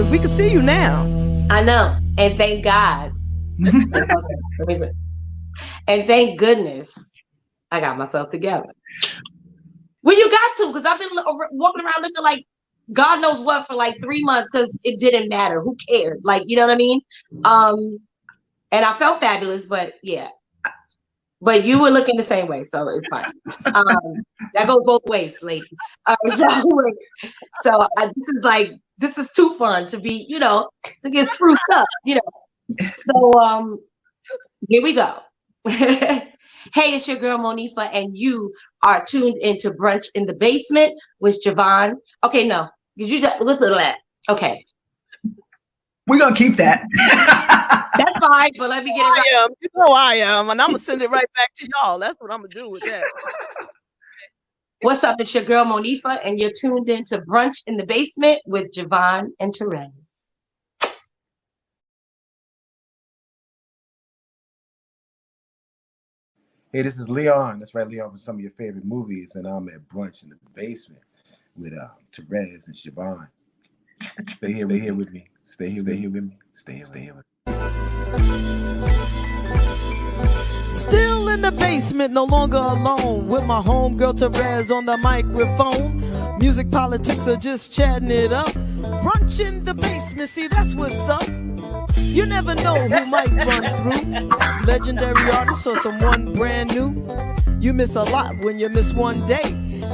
We can see you now. I know. And thank God. And thank goodness I got myself together. Well, you got to, because I've been walking around looking like God knows what for like 3 months because it didn't matter. Who cared? Like, you know what I mean? And I felt fabulous, but yeah. but you were looking the same way, so it's fine. That goes both ways, lady. So this is too fun to be, to get spruced up, So here we go. Hey, it's your girl Monifa, and you are tuned into Brunch in the Basement with Javon. Okay, no, did you just listen to that? Okay, we're gonna keep that. That's fine, but let me get it right. You know I am, and I'm gonna send it right back to y'all. That's what I'm gonna do with that. What's up? It's your girl Monifa, and you're tuned into Brunch in the Basement with Javon and Therese. Hey, this is Leon. That's right, Leon, from some of your favorite movies, and I'm at Brunch in the Basement with Therese and Siobhan. Stay here with me. Stay here with me. Stay here with me. Still in the basement, no longer alone, with my homegirl Therese on the microphone. Music, politics, or just chatting it up. Brunch in the basement, see that's what's up. You never know who might run through. Legendary artist or someone brand new. You miss a lot when you miss one day.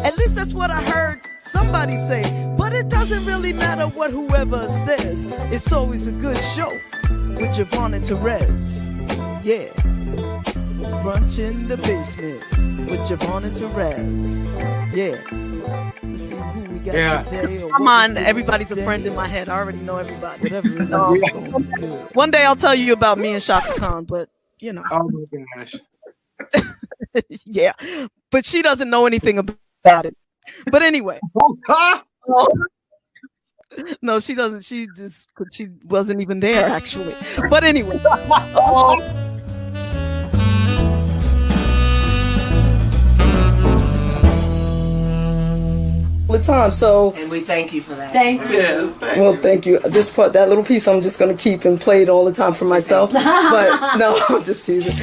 At least that's what I heard somebody say. But it doesn't really matter what whoever says. It's always a good show with Javon and Therese. Yeah. Brunch in the basement with Javon and Therese. Yeah. Let's see who we got today. Come on, everybody's a friend in my head. I already know everybody. Whatever it is, it's gonna be good. One day I'll tell you about me and Shaka Khan, but Oh my gosh. yeah. But she doesn't know anything about it. But anyway. No, she doesn't. She wasn't even there actually. But anyway. The time, so and we thank you for that. Thank you. Yes, thank you. This part, that little piece, I'm just gonna keep and play it all the time for myself. But no, I'm just teasing.